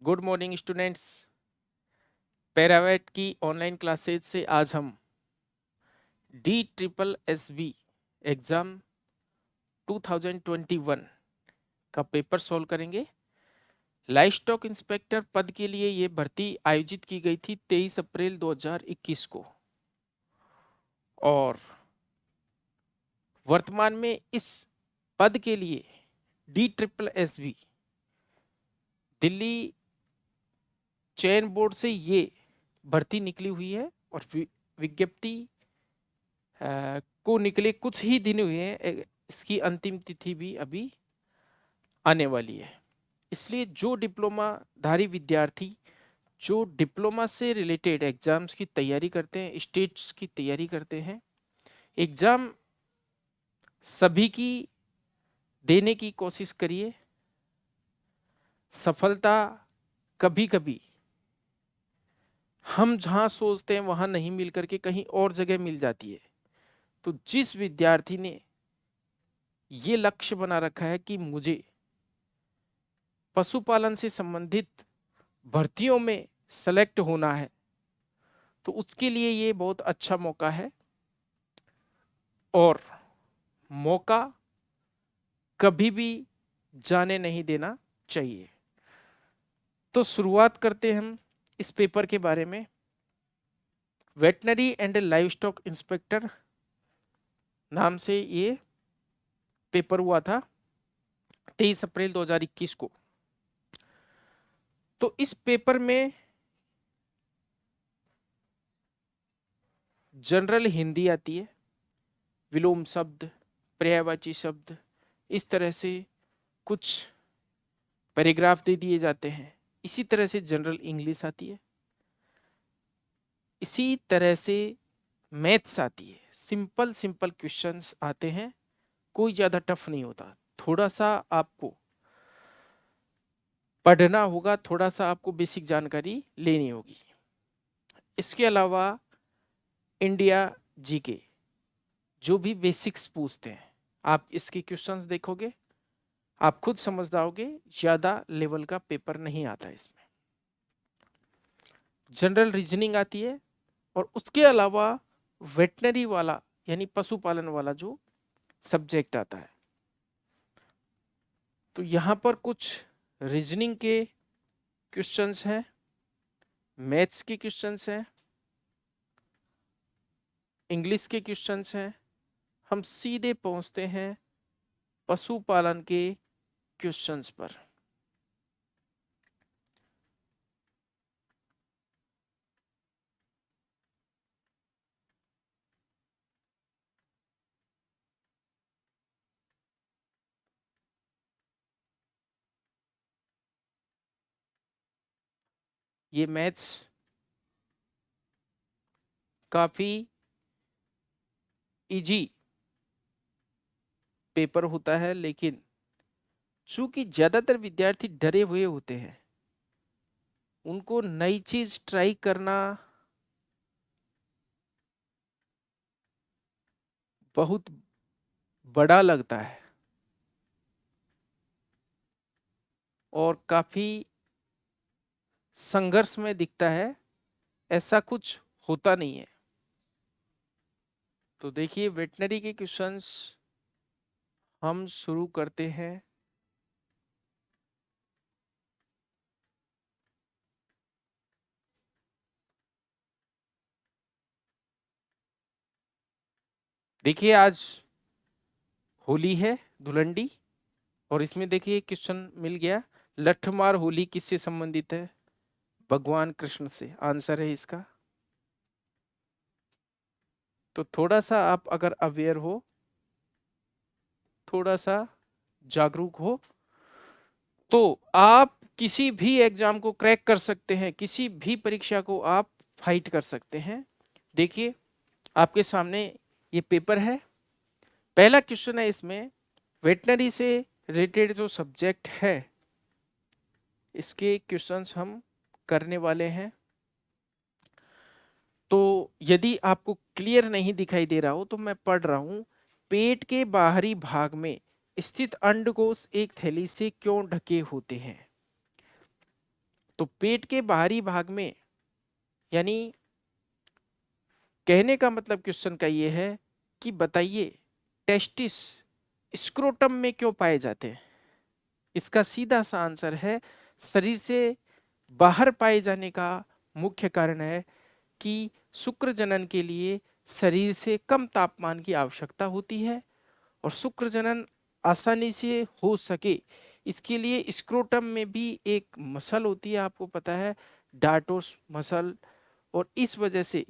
Good morning students. Paravet की online classes से आज हम DSSB एग्ज़ाम 2021 का पेपर सॉल्व करेंगे। लाइव स्टॉक इंस्पेक्टर पद के लिए ये भर्ती आयोजित की गई थी 23 अप्रैल 2021 को और वर्तमान में इस पद के लिए DSSB दिल्ली चयन बोर्ड से ये भर्ती निकली हुई है और विज्ञप्ति को निकले कुछ ही दिन हुए हैं। इसकी अंतिम तिथि भी अभी आने वाली है। इसलिए जो डिप्लोमा धारी विद्यार्थी जो डिप्लोमा से रिलेटेड एग्जाम्स की तैयारी करते हैं, स्टेट्स की तैयारी करते हैं, एग्जाम सभी की देने की कोशिश करिए। सफलता कभी कभी हम जहां सोचते हैं वहां नहीं मिल करके कहीं और जगह मिल जाती है। तो जिस विद्यार्थी ने ये लक्ष्य बना रखा है कि मुझे पशुपालन से संबंधित भर्तियों में सेलेक्ट होना है, तो उसके लिए ये बहुत अच्छा मौका है और मौका कभी भी जाने नहीं देना चाहिए। तो शुरुआत करते हैं हम इस पेपर के बारे में। Veterinary and live stock inspector नाम से ये पेपर हुआ था 23 अप्रैल 2021 को। तो इस पेपर में जनरल हिंदी आती है, विलोम शब्द, पर्यायवाची शब्द, इस तरह से कुछ पैराग्राफ दे दिए जाते हैं। इसी तरह से जनरल इंग्लिश आती है, इसी तरह से मैथ्स आती है। सिंपल सिंपल क्वेश्चंस आते हैं, कोई ज़्यादा टफ नहीं होता। थोड़ा सा आपको पढ़ना होगा, थोड़ा सा आपको बेसिक जानकारी लेनी होगी। इसके अलावा इंडिया जीके जो भी बेसिक्स पूछते हैं, आप इसके क्वेश्चंस देखोगे, आप खुद समझ जाओगे, ज़्यादा लेवल का पेपर नहीं आता इसमें। जनरल रीजनिंग आती है और उसके अलावा वेटनरी वाला यानी पशुपालन वाला जो सब्जेक्ट आता है। तो यहाँ पर कुछ रीजनिंग के क्वेश्चंस हैं, मैथ्स के क्वेश्चंस हैं, इंग्लिश के क्वेश्चंस हैं। हम सीधे पहुंचते हैं पशुपालन के क्वेश्चंस पर। ये मैथ्स काफी इजी पेपर होता है, लेकिन चूंकि ज्यादातर विद्यार्थी डरे हुए होते हैं, उनको नई चीज ट्राई करना बहुत बड़ा लगता है और काफी संघर्ष में दिखता है। ऐसा कुछ होता नहीं है। तो देखिए, वेटनरी के क्वेश्चंस हम शुरू करते हैं। देखिए, आज होली है, धुलंडी, और इसमें देखिए क्वेश्चन मिल गया, लठमार होली किससे संबंधित है? भगवान कृष्ण से आंसर है इसका। तो थोड़ा सा आप अगर अवेयर हो, थोड़ा सा जागरूक हो, तो आप किसी भी एग्जाम को क्रैक कर सकते हैं, किसी भी परीक्षा को आप फाइट कर सकते हैं। देखिए, आपके सामने ये पेपर है। पहला क्वेश्चन है इसमें, वेटनरी से रिलेटेड जो सब्जेक्ट है इसके क्वेश्चंस हम करने वाले हैं। तो यदि आपको क्लियर नहीं दिखाई दे रहा हो तो मैं पढ़ रहा हूं। पेट के बाहरी भाग में स्थित अंडकोश एक थैली से क्यों ढके होते हैं? तो पेट के बाहरी भाग में, यानी कहने का मतलब क्वेश्चन का ये है कि बताइए टेस्टिस स्क्रोटम में क्यों पाए जाते हैं। इसका सीधा सा आंसर है शरीर से बाहर पाए जाने का मुख्य कारण है कि शुक्र जनन के लिए शरीर से कम तापमान की आवश्यकता होती है और शुक्र जनन आसानी से हो सके इसके लिए स्क्रोटम में भी एक मसल होती है, आपको पता है, डार्टोस मसल। और इस वजह से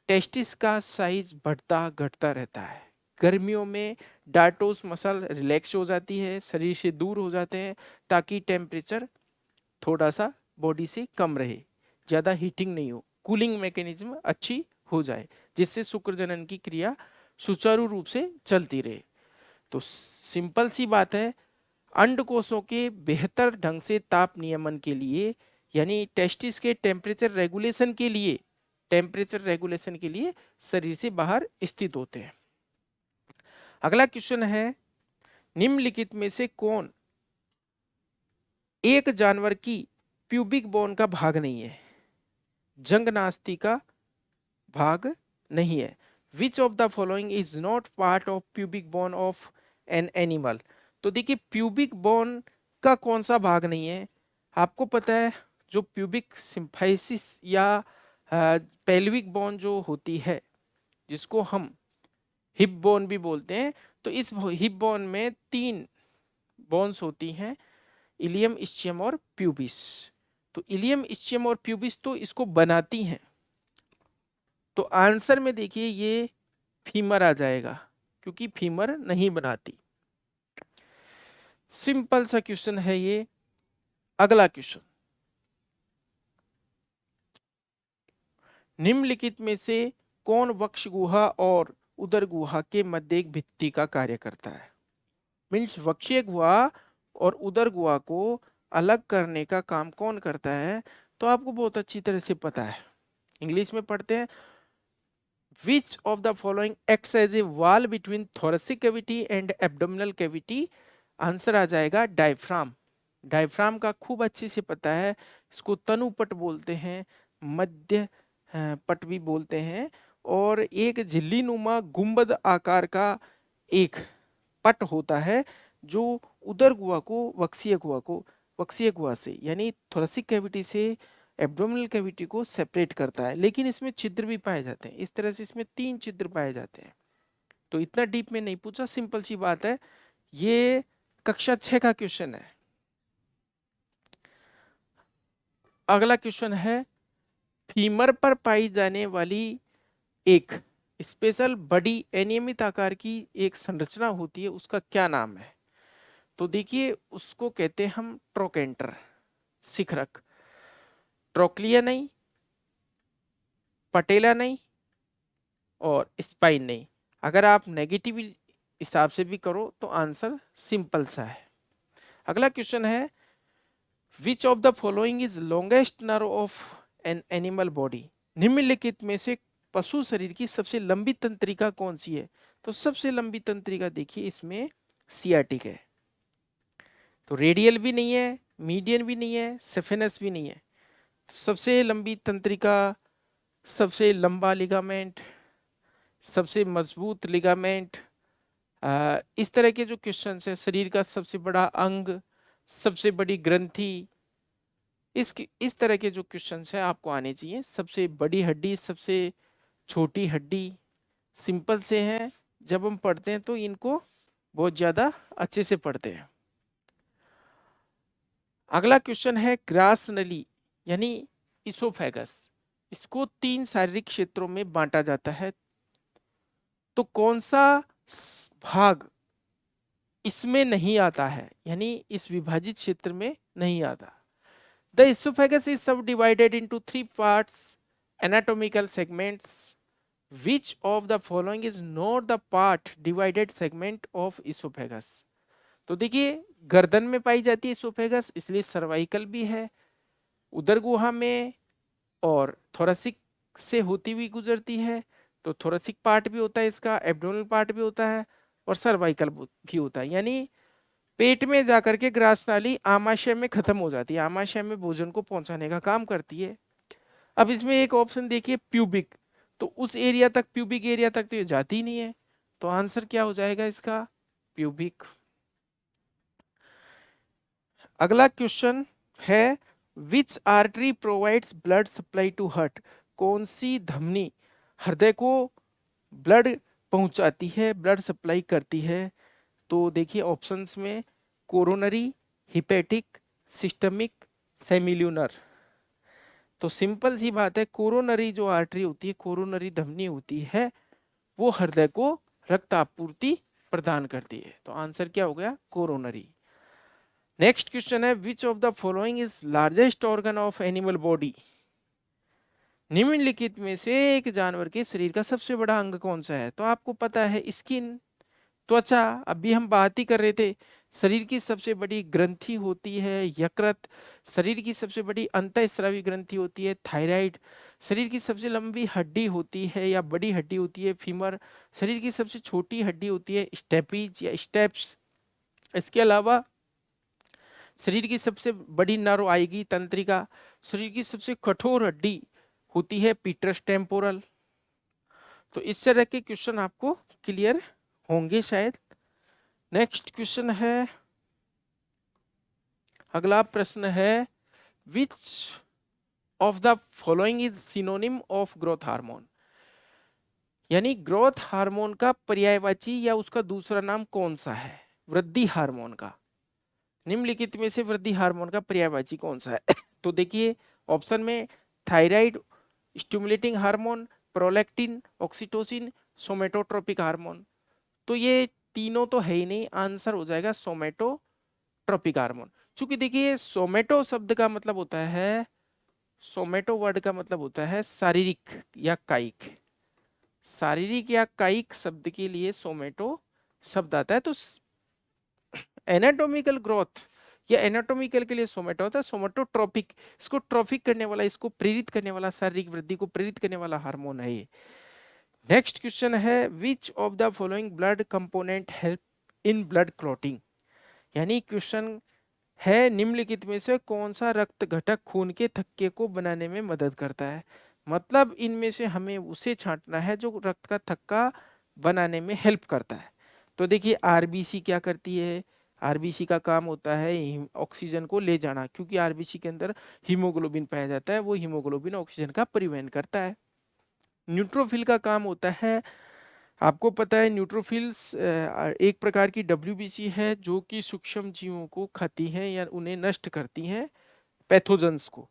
टेस्टिस का साइज बढ़ता घटता रहता है। गर्मियों में डार्टोस मसल रिलैक्स हो जाती है, शरीर से दूर हो जाते हैं ताकि टेम्परेचर थोड़ा सा बॉडी से कम रहे, ज़्यादा हीटिंग नहीं हो, कूलिंग मैकेनिज्म अच्छी हो जाए, जिससे शुक्र जनन की क्रिया सुचारू रूप से चलती रहे। तो सिंपल सी बात है, अंडकोशों के बेहतर ढंग से ताप नियमन के लिए, यानी टेस्टिस के टेम्परेचर रेगुलेशन के लिए शरीर से बाहर स्थित होते हैं। अगला क्वेश्चन है, निम्नलिखित में से कौन एक जानवर की प्यूबिक बोन का भाग नहीं है? जंगनास्ती का भाग नहीं है। Which of the following is not part of pubic bone of an animal? तो देखिए प्यूबिक बोन का कौन सा भाग नहीं है? आपको पता है जो प्यूबिक सिम्फाइसिस या पेल्विक बोन जो होती है, जिसको हम हिप बोन भी बोलते हैं, तो इस हिप बोन में 3 बोन्स होती हैं, इलियम, इस्चियम और प्यूबिस। तो इलियम, इस्चियम और प्यूबिस तो इसको बनाती हैं। तो आंसर में देखिए ये फीमर आ जाएगा, क्योंकि फीमर नहीं बनाती। सिंपल सा क्वेश्चन है ये। अगला क्वेश्चन, निम्नलिखित में से कौन वक्ष गुहा और उदर गुहा के मध्य एक भित्ति का कार्य करता है? मीन्स वक्षीय गुहा और उदर गुहा को अलग करने का काम कौन करता है? तो आपको बहुत अच्छी तरह से पता है, इंग्लिश में पढ़ते हैं, which of the following acts as a wall between thoracic cavity and abdominal cavity? Answer आ जाएगा डायफ्राम। डायफ्राम का खूब अच्छे से पता है, इसको तनुपट बोलते हैं, मध्य पट भी बोलते हैं, और एक झिल्ली नुमा गुंबद आकार का एक पट होता है जो उदर गुहा को वक्षीय गुहा से यानी थोरेसिक कैविटी से एब्डोमिनल कैविटी को सेपरेट करता है। लेकिन इसमें छिद्र भी पाए जाते हैं, इस तरह से इसमें 3 छिद्र पाए जाते हैं। तो इतना डीप में नहीं पूछा, सिंपल सी बात है, ये कक्षा 6 का क्वेश्चन है। अगला क्वेश्चन है, फीमर पर पाई जाने वाली एक स्पेशल बड़ी अनियमित आकार की एक संरचना होती है, उसका क्या नाम है? तो देखिए उसको कहते हैं हम ट्रोकेंटर, शिखरक। ट्रोक्लिया नहीं, पटेला नहीं और स्पाइन नहीं। अगर आप नेगेटिव हिसाब से भी करो तो आंसर सिंपल सा है। अगला क्वेश्चन है, which of the following is longest nerve of an animal body? निम्नलिखित में से पशु शरीर की सबसे लंबी तंत्रिका कौन सी है? तो सबसे लंबी तंत्रिका देखिए इसमें सियाटिक है। तो रेडियल भी नहीं है, मीडियन भी नहीं है, सेफेनस भी नहीं है। सबसे लंबी तंत्रिका, सबसे लंबा लिगामेंट, सबसे मजबूत लिगामेंट, इस तरह के जो क्वेश्चन है, शरीर का सबसे बड़ा अंग, सबसे बड़ी ग्रंथि, इस तरह के जो क्वेश्चन है आपको आने चाहिए। सबसे बड़ी हड्डी, सबसे छोटी हड्डी, सिंपल से हैं, जब हम पढ़ते हैं तो इनको बहुत ज्यादा अच्छे से पढ़ते हैं। अगला क्वेश्चन है, ग्रास नली यानी इसोफेगस, इसको 3 शारीरिक क्षेत्रों में बांटा जाता है, तो कौन सा भाग इसमें नहीं आता है, यानी इस विभाजित क्षेत्र में नहीं आता? द इसोफेगस इज सब divided into 3 parts, anatomical segments. Which of the following is not the part divided segment of esophagus? तो देखिए गर्दन में पाई जाती है इसोफेगस, इसलिए सर्वाइकल भी है, उदर गुहा में और थोरेसिक से होती हुई गुजरती है, तो थोरेसिक पार्ट भी होता है इसका, एब्डोमिनल पार्ट भी होता है और सर्वाइकल भी होता है। यानी पेट में जाकर के ग्रास नाली आमाशय में खत्म हो जाती है, आमाशय में भोजन को पहुंचाने का काम करती है। अब इसमें एक ऑप्शन देखिए प्यूबिक, तो उस एरिया तक, प्यूबिक एरिया तक तो ये जाती ही नहीं है, तो आंसर क्या हो जाएगा इसका, प्यूबिक। अगला क्वेश्चन है which artery provides blood supply to heart, कौन सी धमनी हृदय को ब्लड पहुंचाती है, ब्लड सप्लाई करती है। तो देखिए ऑप्शंस में कोरोनरी, हिपेटिक, सिस्टमिक, सेमिल्यूनर। तो सिंपल सी बात है, कोरोनरी जो आर्टरी होती है, कोरोनरी धमनी होती है, वो हृदय को रक्त आपूर्ति प्रदान करती है। तो आंसर क्या हो गया, कोरोनरी। नेक्स्ट क्वेश्चन है which of the following is largest organ of animal body, निम्नलिखित में से एक जानवर के शरीर का सबसे बड़ा अंग कौन सा है। तो आपको पता है स्किन, त्वचा, अभी हम बात ही कर रहे थे। शरीर की सबसे बड़ी ग्रंथि होती है यकृत, शरीर की सबसे बड़ी अंतःस्रावी ग्रंथि होती है थायराइड, शरीर की सबसे लंबी हड्डी होती है या बड़ी हड्डी होती है फीमर, शरीर की सबसे छोटी हड्डी होती है स्टेपीज या स्टेप्स। इसके अलावा शरीर की सबसे बड़ी नर्व आएगी तंत्रिका, शरीर की सबसे कठोर हड्डी होती है पीटर्स टेम्पोरल। तो इस तरह के क्वेश्चन आपको क्लियर होंगे शायद। नेक्स्ट क्वेश्चन है, अगला प्रश्न है which of the following is synonym of growth hormone, यानी ग्रोथ हार्मोन का पर्यायवाची या उसका दूसरा नाम कौन सा है, वृद्धि हार्मोन का। निम्नलिखित में से वृद्धि हार्मोन का पर्यायवाची कौन सा है तो देखिए ऑप्शन में thyroid, stimulating hormone, prolactin, oxytocin, somatotropic hormone. तो ये तीनों तो है ही नहीं, आंसर हो जाएगा सोमेटोट्रोपिक हार्मोन। चूंकि देखिए सोमेटो शब्द का मतलब होता है, सोमेटो वर्ड का मतलब होता है शारीरिक या कायिक, शारीरिक या कायिक शब्द के लिए सोमेटो शब्द आता है। तो एनाटॉमिकल ग्रोथ या एनाटॉमिकल के लिए सोमेटो होता है, सोमेटोट्रोपिक इसको ट्रॉफिक करने वाला, इसको प्रेरित करने वाला, शारीरिक वृद्धि को प्रेरित करने वाला हार्मोन है ये। नेक्स्ट क्वेश्चन है which of the following blood component help in blood clotting, यानी क्वेश्चन है निम्नलिखित में से कौन सा रक्त घटक खून के थक्के को बनाने में मदद करता है। मतलब इनमें से हमें उसे छांटना है जो रक्त का थक्का बनाने में हेल्प करता है। तो देखिए आरबीसी क्या करती है, आरबीसी का काम होता है ऑक्सीजन को ले जाना, क्योंकि आरबीसी के अंदर हीमोग्लोबिन पाया जाता है, वो हीमोग्लोबिन ऑक्सीजन का परिवहन करता है। न्यूट्रोफिल का काम होता है, आपको पता है न्यूट्रोफिल्स एक प्रकार की डब्ल्यूबीसी है जो कि सूक्ष्म जीवों को खाती हैं या उन्हें नष्ट करती हैं, पैथोजेंस को।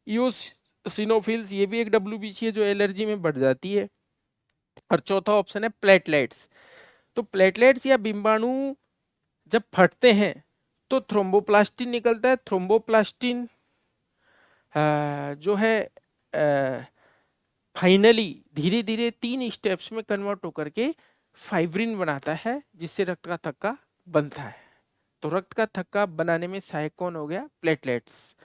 इओसिनोफिल्स ये भी एक डब्ल्यूबीसी है जो एलर्जी में बढ़ जाती है। और चौथा ऑप्शन है प्लेटलेट्स। तो प्लेटलेट्स या बिंबाणु जब फटते हैं तो थ्रोम्बोप्लास्टिन निकलता है, थ्रोम्बोप्लास्टिन जो है फाइनली धीरे धीरे 3 स्टेप्स में कन्वर्ट होकर के फाइब्रिन बनाता है जिससे रक्त का थक्का बनता है। तो रक्त का थक्का बनाने में सहायक कौन हो गया, प्लेटलेट्स।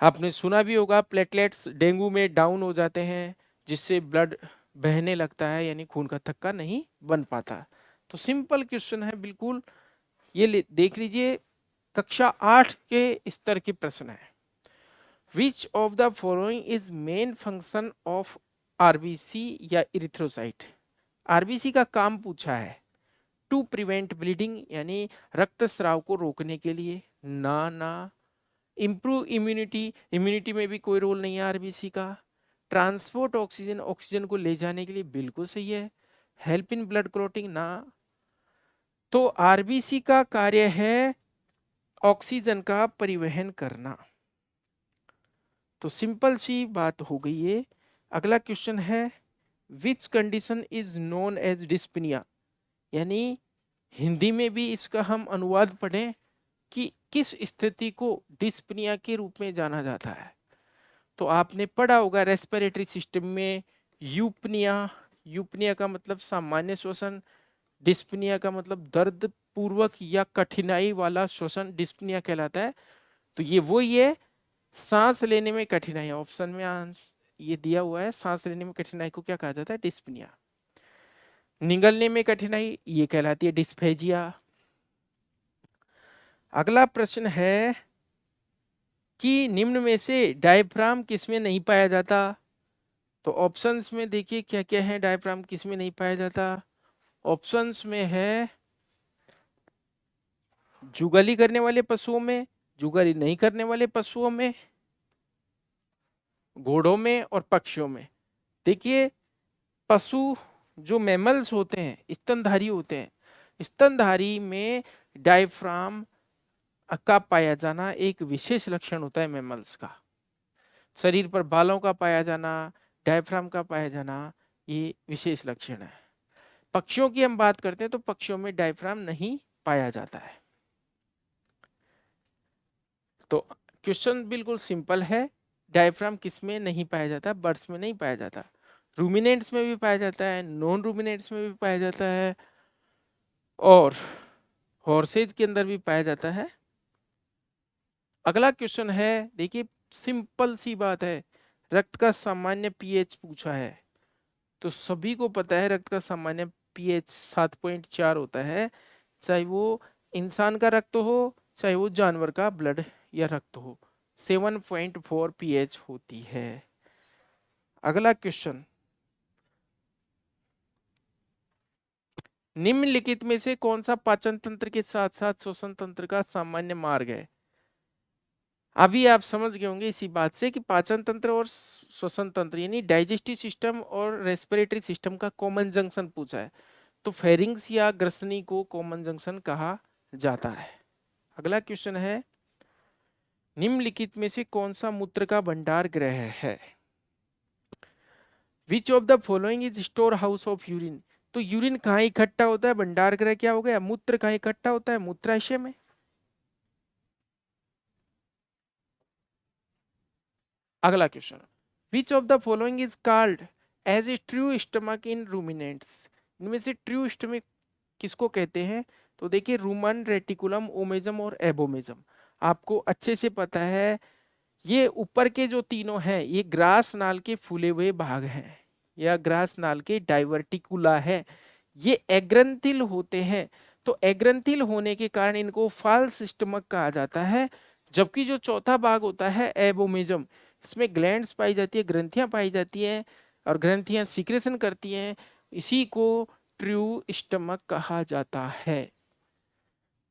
आपने सुना भी होगा प्लेटलेट्स डेंगू में डाउन हो जाते हैं जिससे ब्लड बहने लगता है, यानी खून का थक्का नहीं बन पाता। तो सिंपल क्वेश्चन है बिल्कुल, ये देख लीजिए कक्षा 8 के स्तर के प्रश्न है। Which of the following is main function of RBC या इरिथ्रोसाइट, आरबीसी का काम पूछा है। टू प्रिवेंट ब्लीडिंग यानी रक्तस्राव को रोकने के लिए, ना इम्प्रूव इम्यूनिटी, इम्यूनिटी में भी कोई रोल नहीं है आरबीसी का। ट्रांसपोर्ट ऑक्सीजन, ऑक्सीजन को ले जाने के लिए, बिल्कुल सही है। हेल्प इन ब्लड क्लॉटिंग, ना। तो आरबीसी का कार्य है ऑक्सीजन का परिवहन करना। तो सिंपल सी बात हो गई है। अगला क्वेश्चन है which condition is known as dyspnoea, यानी हिंदी में भी इसका हम अनुवाद पढ़ें कि किस स्थिति को डिस्पनिया के रूप में जाना जाता है। तो आपने पढ़ा होगा रेस्पिरेटरी सिस्टम में यूपनिया, यूपनिया का मतलब सामान्य श्वसन, डिस्पनिया का मतलब दर्द पूर्वक या कठिनाई वाला श्वसन डिस्पनिया कहलाता है। तो ये वही है, सांस लेने में कठिनाई, ऑप्शन में ये दिया हुआ है, सांस लेने में कठिनाई को क्या कहा जाता है, डिस्पनिया। निगलने में कठिनाई ये कहलाती है डिस्फेजिया। अगला प्रश्न है कि निम्न में से डायफ्राम किसमें नहीं पाया जाता। तो ऑप्शंस में देखिए क्या क्या है, डायफ्राम किसमें नहीं पाया जाता। ऑप्शंस में है जुगाली करने वाले पशुओं में, जुगाली नहीं करने वाले पशुओं में, घोड़ों में और पक्षियों में। देखिए पशु जो मैमल्स होते हैं, स्तनधारी होते हैं, स्तनधारी में डायफ्राम का पाया जाना एक विशेष लक्षण होता है मैमल्स का। शरीर पर बालों का पाया जाना, डायफ्राम का पाया जाना, ये विशेष लक्षण है। पक्षियों की हम बात करते हैं तो पक्षियों में डायफ्राम नहीं पाया जाता है। तो क्वेश्चन बिल्कुल सिंपल है, डायफ्राम किस में नहीं पाया जाता, बर्ड्स में नहीं पाया जाता। रूमिनेंट्स में भी पाया जाता है, नॉन रूमिनेंट्स में भी पाया जाता है, और हॉर्सेज के अंदर भी पाया जाता है। अगला क्वेश्चन है, देखिए सिंपल सी बात है, रक्त का सामान्य पीएच पूछा है। तो सभी को पता है रक्त का सामान्य पीएच 7.4 होता है, चाहे वो इंसान का रक्त हो चाहे वो जानवर का ब्लड या रक्त हो, 7.4 पीएच होती है। अगला क्वेश्चन, निम्नलिखित में से कौन सा पाचन तंत्र के साथ साथ श्वसन तंत्र का सामान्य मार्ग है। अभी आप समझ गए होंगे इसी बात से कि पाचन तंत्र और श्वसन तंत्र यानी डाइजेस्टिव सिस्टम और रेस्पिरेटरी सिस्टम का कॉमन जंक्शन पूछा है। तो फेरिंग्स या ग्रसनी को कॉमन जंक्शन कहा जाता है। अगला क्वेश्चन है, निम्नलिखित में से कौन सा मूत्र का भंडार गृह है। Which of the following is store house of urine. तो यूरिन कहाँ इकट्ठा होता है, भंडार गृह क्या हो गया, मूत्र कहाँ इकट्ठा होता है, मूत्राशय में। अगला question, which of the following is called as a true stomach in ruminants. इनमें से ट्रू स्टमक किसको कहते हैं। तो देखिए रूमन, रेटिकुलम, ओमेजम और एबोमेजम। आपको अच्छे से पता है ये ऊपर के जो तीनों हैं ये ग्रास नाल के फूले हुए भाग हैं या ग्रास नाल के डाइवर्टिकुला है। ये एग्रंथिल होते हैं, तो एग्रंथिल होने के कारण इनको फाल्स स्टमक कहा जाता है। जबकि जो चौथा भाग होता है एबोमेजम, इसमें ग्लैंड्स पाई जाती है, ग्रंथियां पाई जाती हैं और ग्रंथियां सीक्रेशन करती हैं, इसी को ट्रू स्टमक कहा जाता है।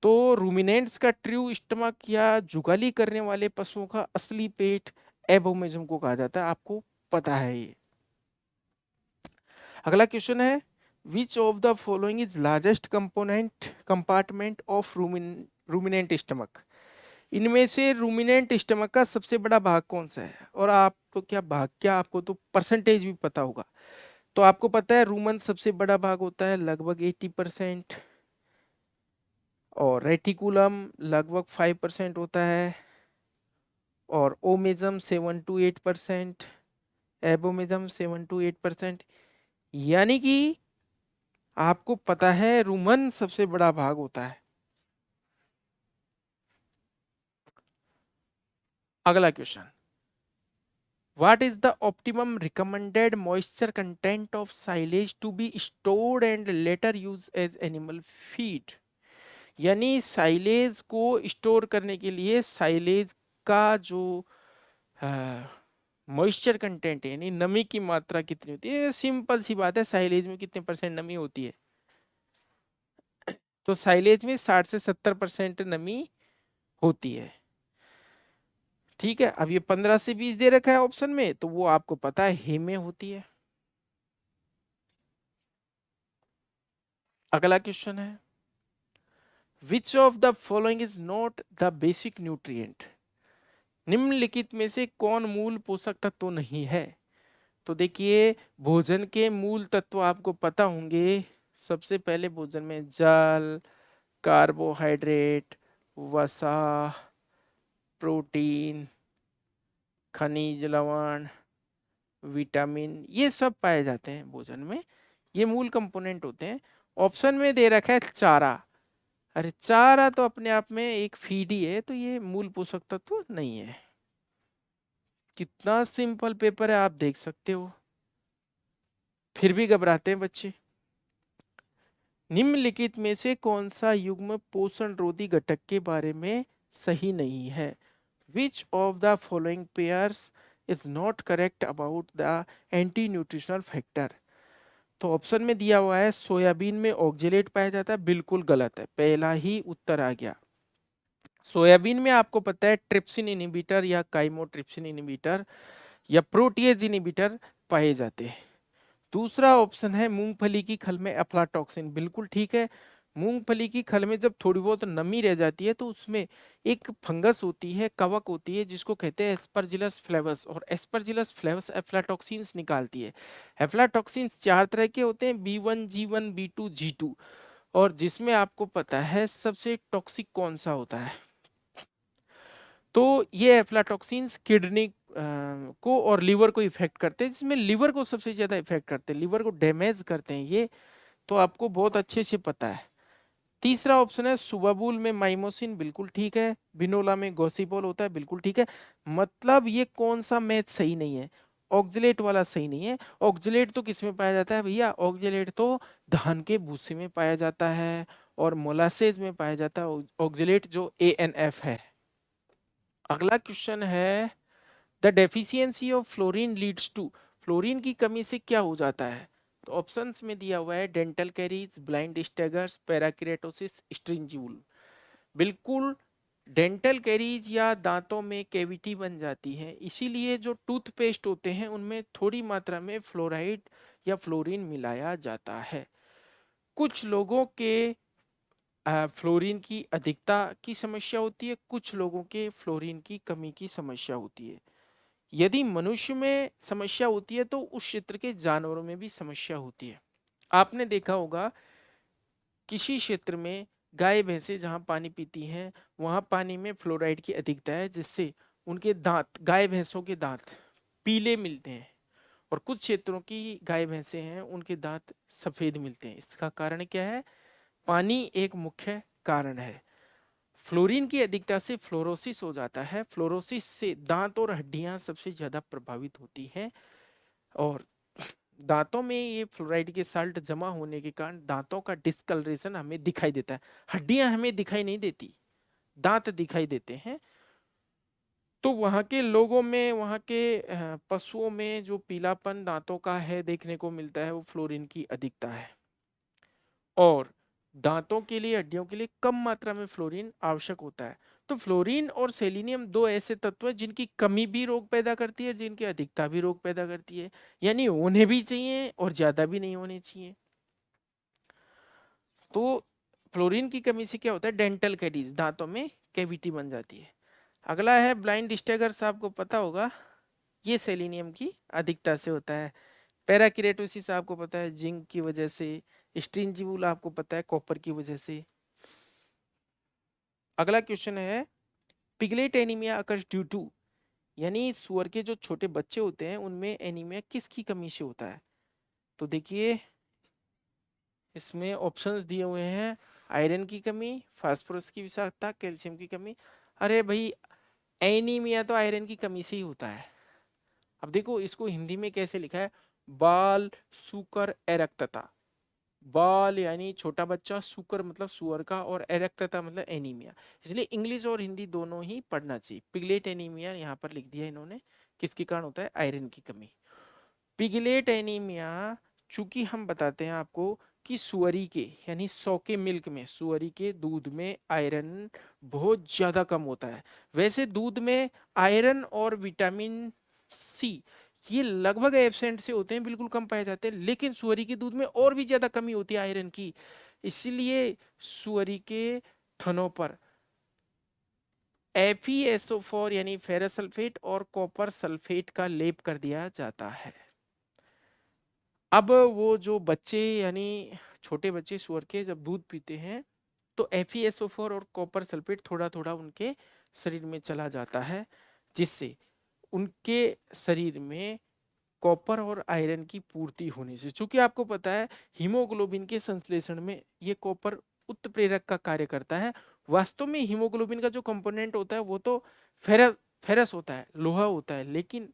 तो रूमिनेंट्स का ट्रू स्टमक या जुगाली करने वाले पशुओं का असली पेट एबोमेजम को कहा जाता है, आपको पता है ये। अगला क्वेश्चन है, which of the following is largest component compartment of ruminant stomach. इनमें से रूमिनेंट स्टमक का सबसे बड़ा भाग कौन सा है। और आप तो क्या भाग, क्या आपको तो परसेंटेज भी पता होगा। तो आपको पता है रूमन सबसे बड़ा भाग होता है लगभग 80%, और रेटिकुलम लगभग 5% होता है, और ओमिज्म 7 to 8%, एबोमिज्म 7 to 8%। यानी कि आपको पता है रूमन सबसे बड़ा भाग होता है। अगला question, what is the optimum recommended moisture content of silage to be stored and later use as animal feed. यानी साइलेज को स्टोर करने के लिए साइलेज का जो मॉइस्चर कंटेंट है यानी नमी की मात्रा कितनी होती है। सिंपल सी बात है, साइलेज में कितने परसेंट नमी होती है। तो साइलेज में 60 से 70% नमी होती है। ठीक है, अब ये 15 से 20 दे रखा है ऑप्शन में, तो वो आपको पता है हे में होती है। अगला क्वेश्चन है, which of the following is not the basic nutrient. निम्नलिखित में से कौन मूल पोषक तत्व नहीं है। तो देखिए भोजन के मूल तत्व आपको पता होंगे। सबसे पहले भोजन में जल, कार्बोहाइड्रेट, वसा, प्रोटीन, खनिज लवण, विटामिन, ये सब पाए जाते हैं भोजन में, ये मूल कंपोनेंट होते हैं। ऑप्शन में दे रखा है चारा। अरे चारा तो अपने आप में एक फीड ही है, तो ये मूल पोषक तत्व नहीं है। कितना सिंपल पेपर है आप देख सकते हो, फिर भी घबराते हैं बच्चे। निम्नलिखित में से कौन सा युग्म पोषण रोधी घटक के बारे में सही नहीं है? Which of the following pairs is not correct about the anti nutritional factor? तो ऑप्शन में दिया हुआ है सोयाबीन में ऑक्जेलेट पाया जाता है, बिल्कुल गलत है, पहला ही उत्तर आ गया। सोयाबीन में आपको पता है ट्रिप्सिन इनिबिटर या काइमोट्रिप्सिन इनिबिटर या प्रोटीएज इनिबिटर पाए जाते हैं। दूसरा ऑप्शन है मूंगफली की खल में अफ्लाटॉक्सिन, बिल्कुल ठीक है। मूंगफली की खल में जब थोड़ी बहुत नमी रह जाती है तो उसमें एक फंगस होती है, कवक होती है, जिसको कहते हैं एस्परजिलस फ्लेवस, और एस्परजिलस फ्लेवस एफ्लाटॉक्सिन्स निकालती है। एफ्लाटॉक्सिन्स 4 तरह के होते हैं, B1 G1 B2 G2, और जिसमें आपको पता है सबसे टॉक्सिक कौन सा होता है? तो ये एफ्लाटॉक्सिन्स किडनी को और लीवर को इफेक्ट करते हैं, जिसमें लीवर को सबसे ज्यादा इफेक्ट करते हैं, लीवर को डैमेज करते हैं ये, तो आपको बहुत अच्छे से पता है। तीसरा ऑप्शन है सुबाबुल में माइमोसिन, बिल्कुल ठीक है। बिनोला में गॉसिपोल होता है, बिल्कुल ठीक है। मतलब ये कौन सा मैच सही नहीं है? ऑक्जेलेट वाला सही नहीं है। ऑक्जेलेट तो किस में पाया जाता है भैया? ऑक्जेलेट तो धान के भूसे में पाया जाता है और मोलासेज में पाया जाता है ऑक्जेलेट, जो ANF है। अगला क्वेश्चन है the deficiency of fluorine leads to, fluorine की कमी से क्या हो जाता है? तो ऑप्शंस में दिया हुआ है डेंटल कैरीज, ब्लाइंड स्टैगर्स, पैराकिरेटोसिस, स्ट्रिंजिवुल। बिल्कुल, डेंटल कैरीज या दांतों में कैविटी बन जाती है, इसीलिए जो टूथपेस्ट होते हैं उनमें थोड़ी मात्रा में फ्लोराइड या फ्लोरीन मिलाया जाता है। कुछ लोगों के फ्लोरीन की अधिकता की समस्या होती है, कुछ लोगों के फ्लोरीन की कमी की समस्या होती है। यदि मनुष्य में समस्या होती है तो उस क्षेत्र के जानवरों में भी समस्या होती है। आपने देखा होगा किसी क्षेत्र में गाय भैंसे जहां पानी पीती हैं वहां पानी में फ्लोराइड की अधिकता है, जिससे उनके दांत, गाय भैंसों के दांत पीले मिलते हैं, और कुछ क्षेत्रों की गाय भैंसे हैं उनके दांत सफेद मिलते हैं। इसका कारण क्या है? पानी एक मुख्य कारण है। फ्लोरीन की अधिकता से फ्लोरोसिस हो जाता है, फ्लोरोसिस से दांत और हड्डियां सबसे ज्यादा प्रभावित होती हैं, और दांतों में ये फ्लोराइड के साल्ट जमा होने के कारण दांतों का डिस्कलरेशन हमें दिखाई देता है। हड्डियां हमें दिखाई नहीं देती, दांत दिखाई देते हैं। तो वहां के लोगों में, वहां के पशुओं में जो पीलापन दांतों का है देखने को मिलता है, वो फ्लोरीन की अधिकता है। और दांतों के लिए, हड्डियों के लिए कम मात्रा में फ्लोरीन आवश्यक होता है। तो फ्लोरीन और सेलिनियम दो ऐसे तत्व हैं जिनकी कमी भी रोग पैदा करती है, जिनकी अधिकता भी रोग पैदा करती है। यानी होने भी चाहिए और ज्यादा भी नहीं होने चाहिए। तो फ्लोरीन की कमी से क्या होता है? डेंटल कैरीज, दांतों में कैविटी बन जाती है। अगला है ब्लाइंड स्टैगर्स, आपको पता होगा, ये सेलिनियम की अधिकता से होता है। पैराकिरेटोसिस आपको पता है जिंक की वजह से। स्ट्रिंजिबुल आपको पता है कॉपर की वजह से। अगला क्वेश्चन है piglet anaemia occurs due to, यानी सुअर के जो छोटे बच्चे होते हैं उनमें एनीमिया किसकी कमी से होता है? तो देखिए इसमें ऑप्शंस दिए हुए हैं, आयरन की कमी, फास्फोरस की विषाक्तता, कैल्शियम की कमी। अरे भाई, एनीमिया तो आयरन की कमी से ही होता है। अब देखो इसको हिंदी में कैसे लिखा है, बाल सुकर एरक्तता। बाल यानी छोटा बच्चा, सुकर मतलब सुअर का, और एरक्तता मतलब एनीमिया। इसलिए इंग्लिश और हिंदी दोनों ही पढ़ना चाहिए। पिगलेट एनीमिया यहाँ पर लिख दिया इन्होंने, किसके कारण होता है? आयरन की कमी। पिगलेट एनीमिया, चूंकि हम बताते हैं आपको कि सुअरी के यानी सौ के मिल्क में, सुअरी के दूध में आयरन बहुत ज्यादा कम होता है। वैसे दूध में आयरन और विटामिन सी ये लगभग एब्सेंट से होते हैं, बिल्कुल कम पाए जाते हैं, लेकिन सुअरी के दूध में और भी ज्यादा कमी होती है आयरन की। इसलिए सुअरी के थनों पर FeSO4 यानी फेरस सल्फेट और कॉपर सल्फेट का लेप कर दिया जाता है। अब वो जो बच्चे यानी छोटे बच्चे सुअर के जब दूध पीते हैं तो FeSO4 और कॉपर सल्फेट थोड़ा थोड़ा उनके शरीर में चला जाता है, जिससे उनके शरीर में कॉपर और आयरन की पूर्ति होने से, चूंकि आपको पता है हीमोग्लोबिन के संश्लेषण में ये कॉपर उत्प्रेरक का कार्य करता है। वास्तव में हीमोग्लोबिन का जो कंपोनेंट होता है वो तो फेरस फेरस होता है, लोहा होता है, लेकिन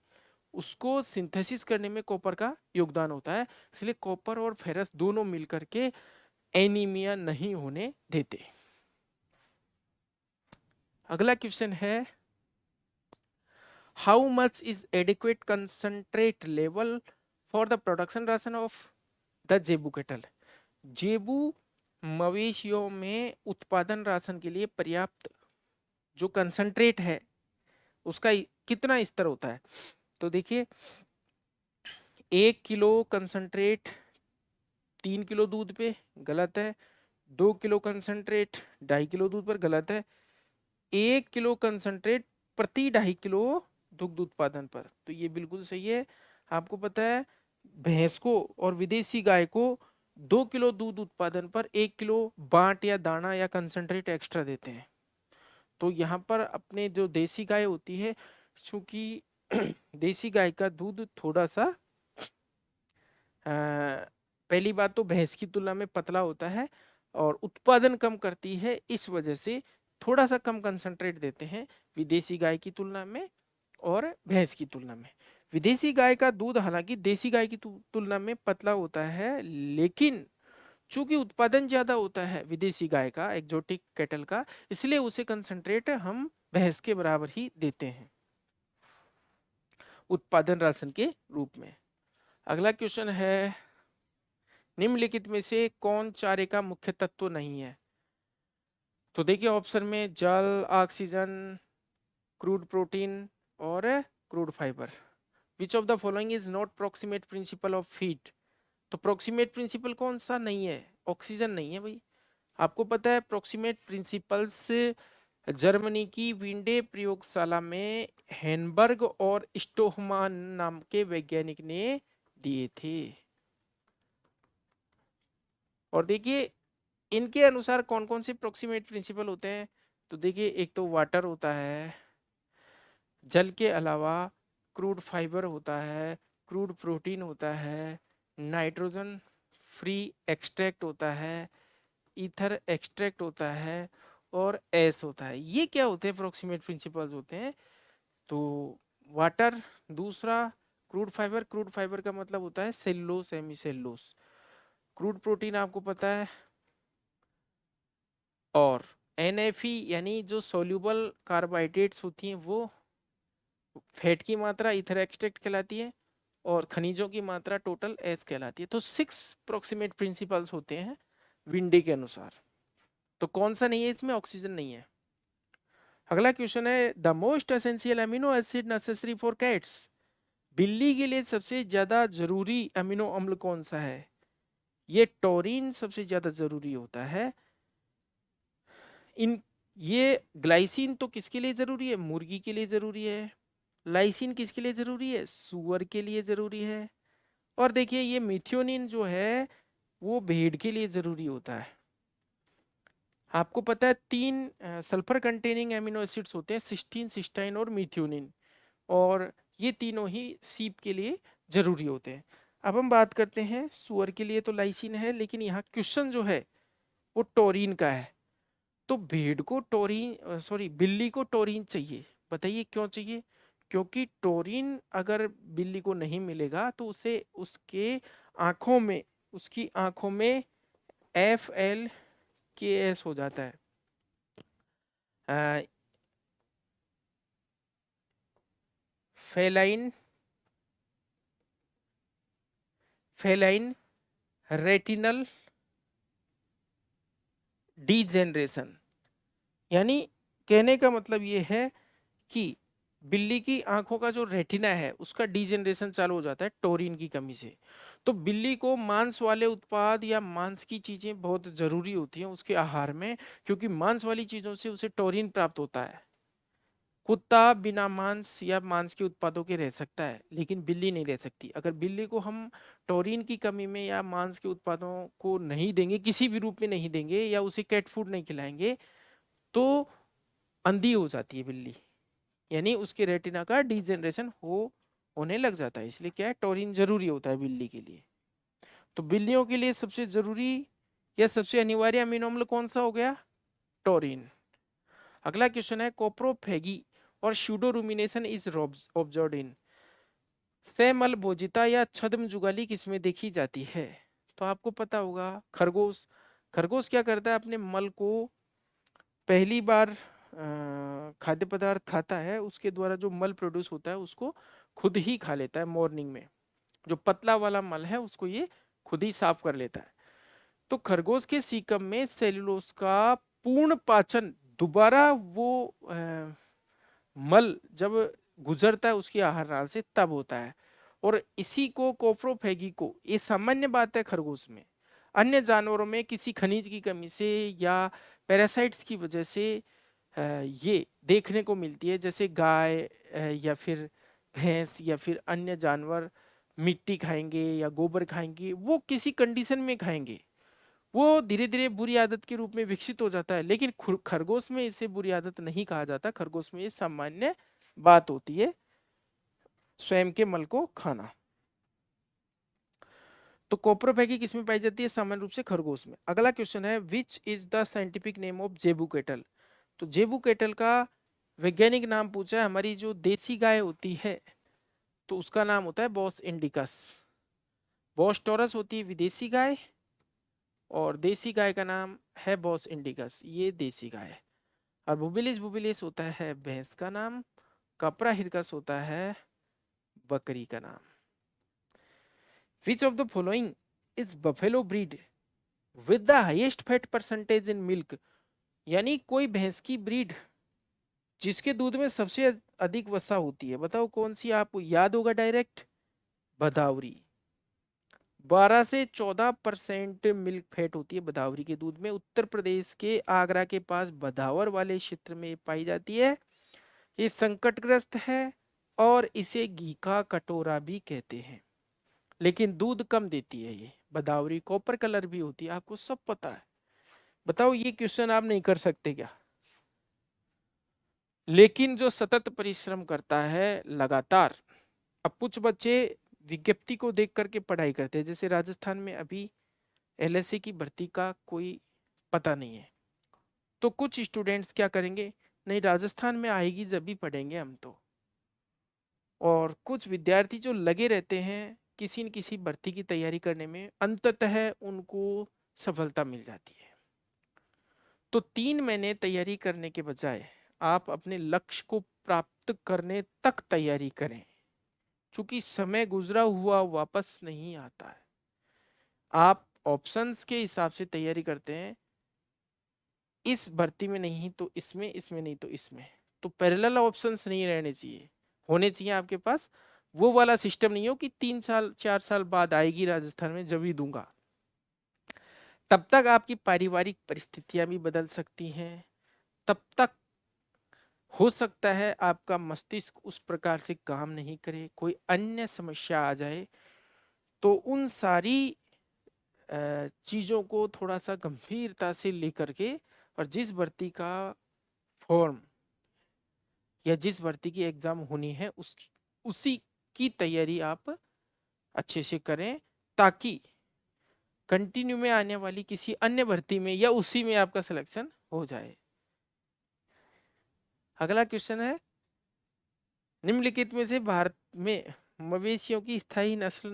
उसको सिंथेसिस करने में कॉपर का योगदान होता है। इसलिए कॉपर और फेरस दोनों मिलकर के एनीमिया नहीं होने देते। अगला क्वेश्चन है, how much is adequate concentrate level for the production ration of the जेबू कैटल। जेबू मवेशियों में उत्पादन राशन के लिए पर्याप्त जो कंसंट्रेट है उसका कितना स्तर होता है। तो देखिए 1 किलो कंसंट्रेट 3 किलो दूध पे गलत है, 2 किलो कंसंट्रेट 2.5 किलो दूध पर गलत है, 1 किलो कंसंट्रेट प्रति 2.5 किलो दुग्ध उत्पादन पर तो ये बिल्कुल सही है। आपको पता है भैंस को और विदेशी गाय को 2 किलो दूध उत्पादन पर 1 किलो बाट या दाना या कंसंट्रेट एक्स्ट्रा देते हैं। तो यहाँ पर अपने जो देसी गाय होती है, चूंकि देसी गाय का दूध थोड़ा सा पहली बात तो भैंस की तुलना में पतला होता है और उत्पादन कम करती है, इस वजह से थोड़ा सा कम कंसंट्रेट देते हैं विदेशी गाय की तुलना में और भैंस की तुलना में। विदेशी गाय का दूध हालांकि देसी गाय की तुलना में पतला होता है, लेकिन चूंकि उत्पादन ज्यादा होता है विदेशी गाय का, एक्जोटिक कैटल का, इसलिए उसे कंसंट्रेट हम भैंस के बराबर ही देते हैं उत्पादन राशन के रूप में। अगला क्वेश्चन है, निम्नलिखित में से कौन चारे का मुख्य तत्व नहीं है। तो देखिए ऑप्शन में जल, ऑक्सीजन, क्रूड प्रोटीन और crude fibre. Which of the following is not proximate principle of feed. तो प्रोक्सीमेट प्रिंसिपल कौन सा नहीं है, ऑक्सीजन नहीं है भाई। आपको पता है प्रोक्सीमेट प्रिंसिपल्स जर्मनी की विंडे प्रयोगशाला में हेनबर्ग और स्टोहमान नाम के वैज्ञानिक ने दिए थे। और देखिए इनके अनुसार कौन कौन से प्रोक्सीमेट प्रिंसिपल होते हैं। तो देखिए एक तो वाटर होता है, जल के अलावा क्रूड फाइबर होता है, क्रूड प्रोटीन होता है, नाइट्रोजन फ्री एक्सट्रैक्ट होता है, ईथर एक्सट्रैक्ट होता है और एस होता है। ये क्या होते हैं, प्रोक्सीमेट प्रिंसिपल्स होते हैं। तो वाटर, दूसरा क्रूड फाइबर, क्रूड फाइबर का मतलब होता है cellulose, semi cellulose. Crude protein आपको पता है, और NFE यानी जो सोल्यूबल कार्बोहाइड्रेट्स होती हैं वो फैट की मात्रा इथर एक्सट्रैक्ट कहलाती है और खनिजों की मात्रा टोटल एस कहलाती है। तो 6 प्रोक्सीमेट प्रिंसिपल्स होते हैं विंडे के अनुसार। तो कौन सा नहीं है इसमें, ऑक्सीजन नहीं है। अगला क्वेश्चन है, the most essential amino acid necessary for cats. बिल्ली के लिए सबसे ज्यादा जरूरी अमीनो अम्ल कौन सा है। ये टोरिन सबसे ज्यादा जरूरी होता है। इन ये ग्लाइसिन तो किसके लिए जरूरी है, मुर्गी के लिए जरूरी है। लाइसिन किसके लिए जरूरी है, सुअर के लिए जरूरी है। और देखिए ये मिथियोनिन जो है वो भेड़ के लिए जरूरी होता है। आपको पता है 3 सल्फर कंटेनिंग एमिनो एसिड्स होते हैं, सिस्टीन, सिस्टाइन और मिथियोनिन, और ये तीनों ही सीप के लिए जरूरी होते हैं। अब हम बात करते हैं सुअर के लिए, तो लाइसिन है, लेकिन यहाँ क्वेश्चन जो है वो टोरिन का है। तो भेड़ को टोरिन, सॉरी बिल्ली को टोरिन चाहिए। बताइए क्यों चाहिए। क्योंकि टोरिन अगर बिल्ली को नहीं मिलेगा तो उसे उसके आंखों में, उसकी आंखों में FLKS हो जाता है। Feline feline retinal degeneration. यानी कहने का मतलब ये है कि बिल्ली की आंखों का जो रेटिना है उसका डीजेनरेशन चालू हो जाता है टोरिन की कमी से। तो बिल्ली को मांस वाले उत्पाद या मांस की चीजें बहुत जरूरी होती हैं उसके आहार में, क्योंकि मांस वाली चीजों से उसे टोरिन प्राप्त होता है। कुत्ता बिना मांस या मांस के उत्पादों के रह सकता है, लेकिन बिल्ली नहीं रह सकती। अगर बिल्ली को हम टोरिन की कमी में या मांस के उत्पादों को नहीं देंगे, किसी भी रूप में नहीं देंगे, या उसे कैट फूड नहीं खिलाएंगे, तो अंधी हो जाती है बिल्ली। यानी उसके रेटिना का डिजेनरेशन होने लग जाता है। इसलिए क्या है, टोरिन जरूरी होता है बिल्ली के लिए। तो बिल्लियों के लिए सबसे जरूरी या सबसे अनिवार्य अमीनो अम्ल कौन सा हो गया, टोरिन। अगला क्वेश्चन है, कोप्रोफेगी और शूडोरुमिनेशन इज ऑब्जर्व्ड इन। सेमलभोजिता या छद्म जुगाली किसमें देखी जाती है। तो आपको पता होगा खरगोश, खरगोश क्या करता है, अपने मल को पहली बार खाद्य पदार्थ खाता है, उसके द्वारा जो मल प्रोड्यूस होता है उसको खुद ही खा लेता है मॉर्निंग में। जो पतला वाला मल है उसको ये खुद ही साफ कर लेता है। तो खरगोश के सीकम में सेल्यूलोज का पूर्ण पाचन दोबारा वो मल जब गुजरता है उसकी आहार नाल से तब होता है। और इसी को कोप्रोफेगी को, ये सामान्य बात है खरगोश में। अन्य जानवरों में किसी खनिज की कमी से या पैरासाइट्स की वजह से ये देखने को मिलती है, जैसे गाय या फिर भैंस या फिर अन्य जानवर मिट्टी खाएंगे या गोबर खाएंगे, वो किसी कंडीशन में खाएंगे, वो धीरे धीरे बुरी आदत के रूप में विकसित हो जाता है। लेकिन खरगोश में इसे बुरी आदत नहीं कहा जाता, खरगोश में ये सामान्य बात होती है स्वयं के मल को खाना। तो कोप्रोफेगी किसमें पाई जाती है, सामान्य रूप से खरगोश में। अगला क्वेश्चन है, which is the scientific name of जेबू कैटल। तो जेबू कैटल का वैज्ञानिक नाम पूछा है। हमारी जो देसी गाय होती है तो उसका नाम होता है बॉस इंडिकस। बॉस टॉरस होती है विदेशी गाय, और देसी गाय का नाम है बॉस इंडिकस, ये देसी गाय है। और बुबिलिस बुबिलिस होता है भैंस का नाम, कपरा हिरकस होता है बकरी का नाम। विच of the following is buffalo breed with the highest fat percentage in milk. यानी कोई भैंस की ब्रीड जिसके दूध में सबसे अधिक वसा होती है, बताओ कौन सी, आपको याद होगा डायरेक्ट, भदावरी। 12 से 14% मिल्क फैट होती है भदावरी के दूध में। उत्तर प्रदेश के आगरा के पास भदावर वाले क्षेत्र में पाई जाती है। ये संकटग्रस्त है और इसे घी का कटोरा भी कहते हैं। लेकिन दूध कम देती है ये भदावरी, कॉपर कलर भी होती है, आपको सब पता है। बताओ ये क्वेश्चन आप नहीं कर सकते क्या। लेकिन जो सतत परिश्रम करता है लगातार, अब कुछ बच्चे विज्ञप्ति को देख करके पढ़ाई करते हैं, जैसे राजस्थान में अभी एलएससी की भर्ती का कोई पता नहीं है, तो कुछ स्टूडेंट्स क्या करेंगे, नहीं राजस्थान में आएगी जब भी पढ़ेंगे हम तो। और कुछ विद्यार्थी जो लगे रहते हैं किसी न किसी भर्ती की तैयारी करने में, अंततः उनको सफलता मिल जाती है। तो 3 महीने तैयारी करने के बजाय आप अपने लक्ष्य को प्राप्त करने तक तैयारी करें, क्योंकि समय गुजरा हुआ वापस नहीं आता है। आप ऑप्शंस के हिसाब से तैयारी करते हैं, इस भर्ती में नहीं तो इसमें, इसमें नहीं तो इसमें, तो पैरेलल ऑप्शंस नहीं रहने चाहिए, होने चाहिए आपके पास। वो वाला सिस्टम नहीं हो कि 3 साल 4 साल बाद आएगी राजस्थान में जब ही दूंगा। तब तक आपकी पारिवारिक परिस्थितियां भी बदल सकती हैं, तब तक हो सकता है आपका मस्तिष्क उस प्रकार से काम नहीं करे, कोई अन्य समस्या आ जाए। तो उन सारी चीज़ों को थोड़ा सा गंभीरता से लेकर के, और जिस भर्ती का फॉर्म या जिस भर्ती की एग्जाम होनी है उसकी उसी की तैयारी आप अच्छे से करें, ताकि कंटिन्यू में आने वाली किसी अन्य भर्ती में या उसी में आपका सिलेक्शन हो जाए। अगला क्वेश्चन है, निम्नलिखित में से भारत में मवेशियों की स्थानीय नस्ल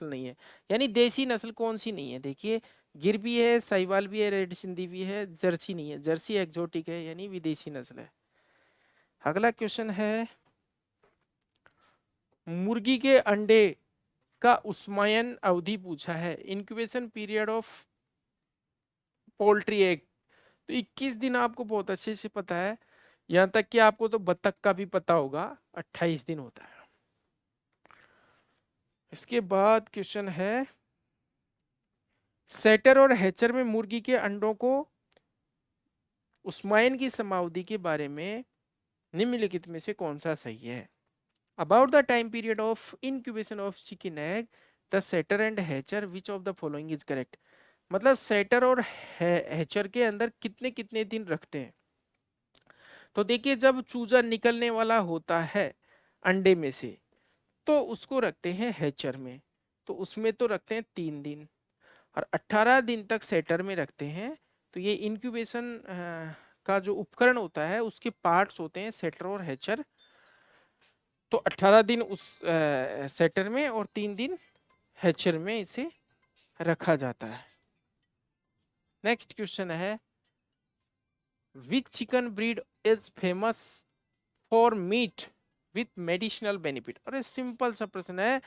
नहीं है, यानी देसी नस्ल कौन सी नहीं है। देखिए, गिर भी है, साहिवाल भी है, रेड सिंधी भी है, जर्सी नहीं है। जर्सी एक्जोटिक है यानी विदेशी नस्ल है। अगला क्वेश्चन है, मुर्गी के अंडे का उस्मायन अवधि पूछा है, incubation period of poultry egg. तो 21 दिन आपको बहुत अच्छे से पता है, यहां तक कि आपको तो बतख का भी पता होगा, 28 दिन होता है। इसके बाद क्वेश्चन है, सेटर और हैचर में मुर्गी के अंडों को उस्मायन की समावधि के बारे में निम्नलिखित में से कौन सा सही है। About the time period of incubation of chicken egg the setter and hatcher which of the following is correct. मतलब सेटर और हैचर के अंदर कितने कितने दिन रखते हैं। तो देखिए, जब चूजा निकलने वाला होता है अंडे में से तो उसको रखते हैं हैचर में, तो उसमें तो रखते हैं 3 दिन, और 18 दिन तक सेटर में रखते हैं। तो ये इंक्यूबेशन का जो उपकरण होता है उसके पार्ट्स होते हैं सेटर और हैचर। तो 18 दिन उस सेटर में और 3 दिन हैचर में इसे रखा जाता है। नेक्स्ट क्वेश्चन है, which chicken breed is famous for meat with medicinal benefit. अरे सिंपल सा प्रश्न है,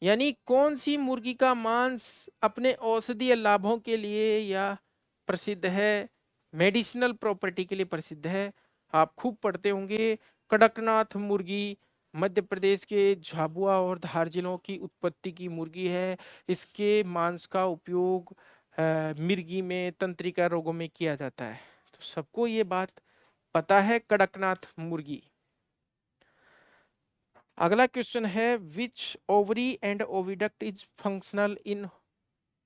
यानी कौन सी मुर्गी का मांस अपने औषधीय लाभों के लिए या प्रसिद्ध है, मेडिसिनल प्रॉपर्टी के लिए प्रसिद्ध है। आप खूब पढ़ते होंगे, कड़कनाथ मुर्गी मध्य प्रदेश के झाबुआ और धार जिलों की उत्पत्ति की मुर्गी है। इसके मांस का उपयोग मिर्गी में तंत्रिका रोगों में किया जाता है। तो सबको ये बात पता है, कड़कनाथ मुर्गी। अगला क्वेश्चन है, which ovary and oviduct is functional in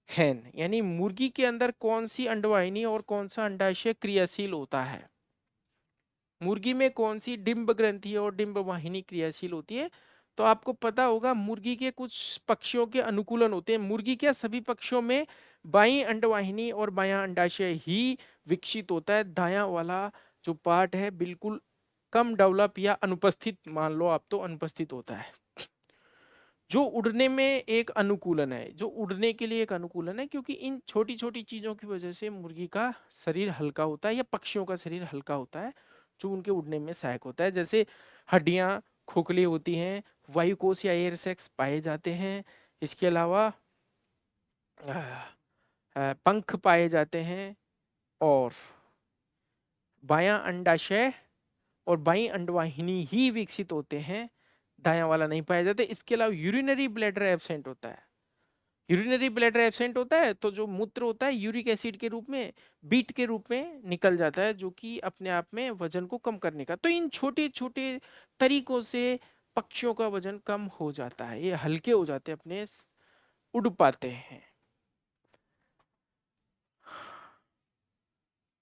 hen, यानी मुर्गी के अंदर कौन सी अंडवाहिनी और कौन सा अंडाशय क्रियाशील होता है। मुर्गी में कौन सी डिंब ग्रंथि और डिंब वाहिनी क्रियाशील होती है। तो आपको पता होगा, मुर्गी के कुछ पक्षियों के अनुकूलन होते हैं। मुर्गी के सभी पक्षियों में बाईं अंडवाहिनी और बायां अंडाशय ही विकसित होता है। दायां वाला जो पार्ट है बिल्कुल कम डेवलप या अनुपस्थित, मान लो आप, तो अनुपस्थित होता है। जो उड़ने में एक अनुकूलन है, जो उड़ने के लिए एक अनुकूलन है, क्योंकि इन छोटी छोटी चीजों की वजह से मुर्गी का शरीर हल्का होता है या पक्षियों का शरीर हल्का होता है, जो उनके उड़ने में सहायक होता है। जैसे हड्डियां खोखली होती हैं, वायुकोश या एयर सैक्स पाए जाते हैं। इसके अलावा पंख पाए जाते हैं, और बायां अंडाशय और बाईं अंडवाहिनी ही विकसित होते हैं, दायां वाला नहीं पाया जाता। इसके अलावा यूरिनरी ब्लैडर एब्सेंट होता है। यूरिनरी ब्लैडर एब्सेंट होता है तो जो मूत्र होता है यूरिक एसिड के रूप में, बीट के रूप में निकल जाता है, जो कि अपने आप में वजन को कम करने का। तो इन छोटे छोटे तरीकों से पक्षियों का वजन कम हो जाता है, ये हल्के हो जाते हैं, अपने उड़ पाते हैं।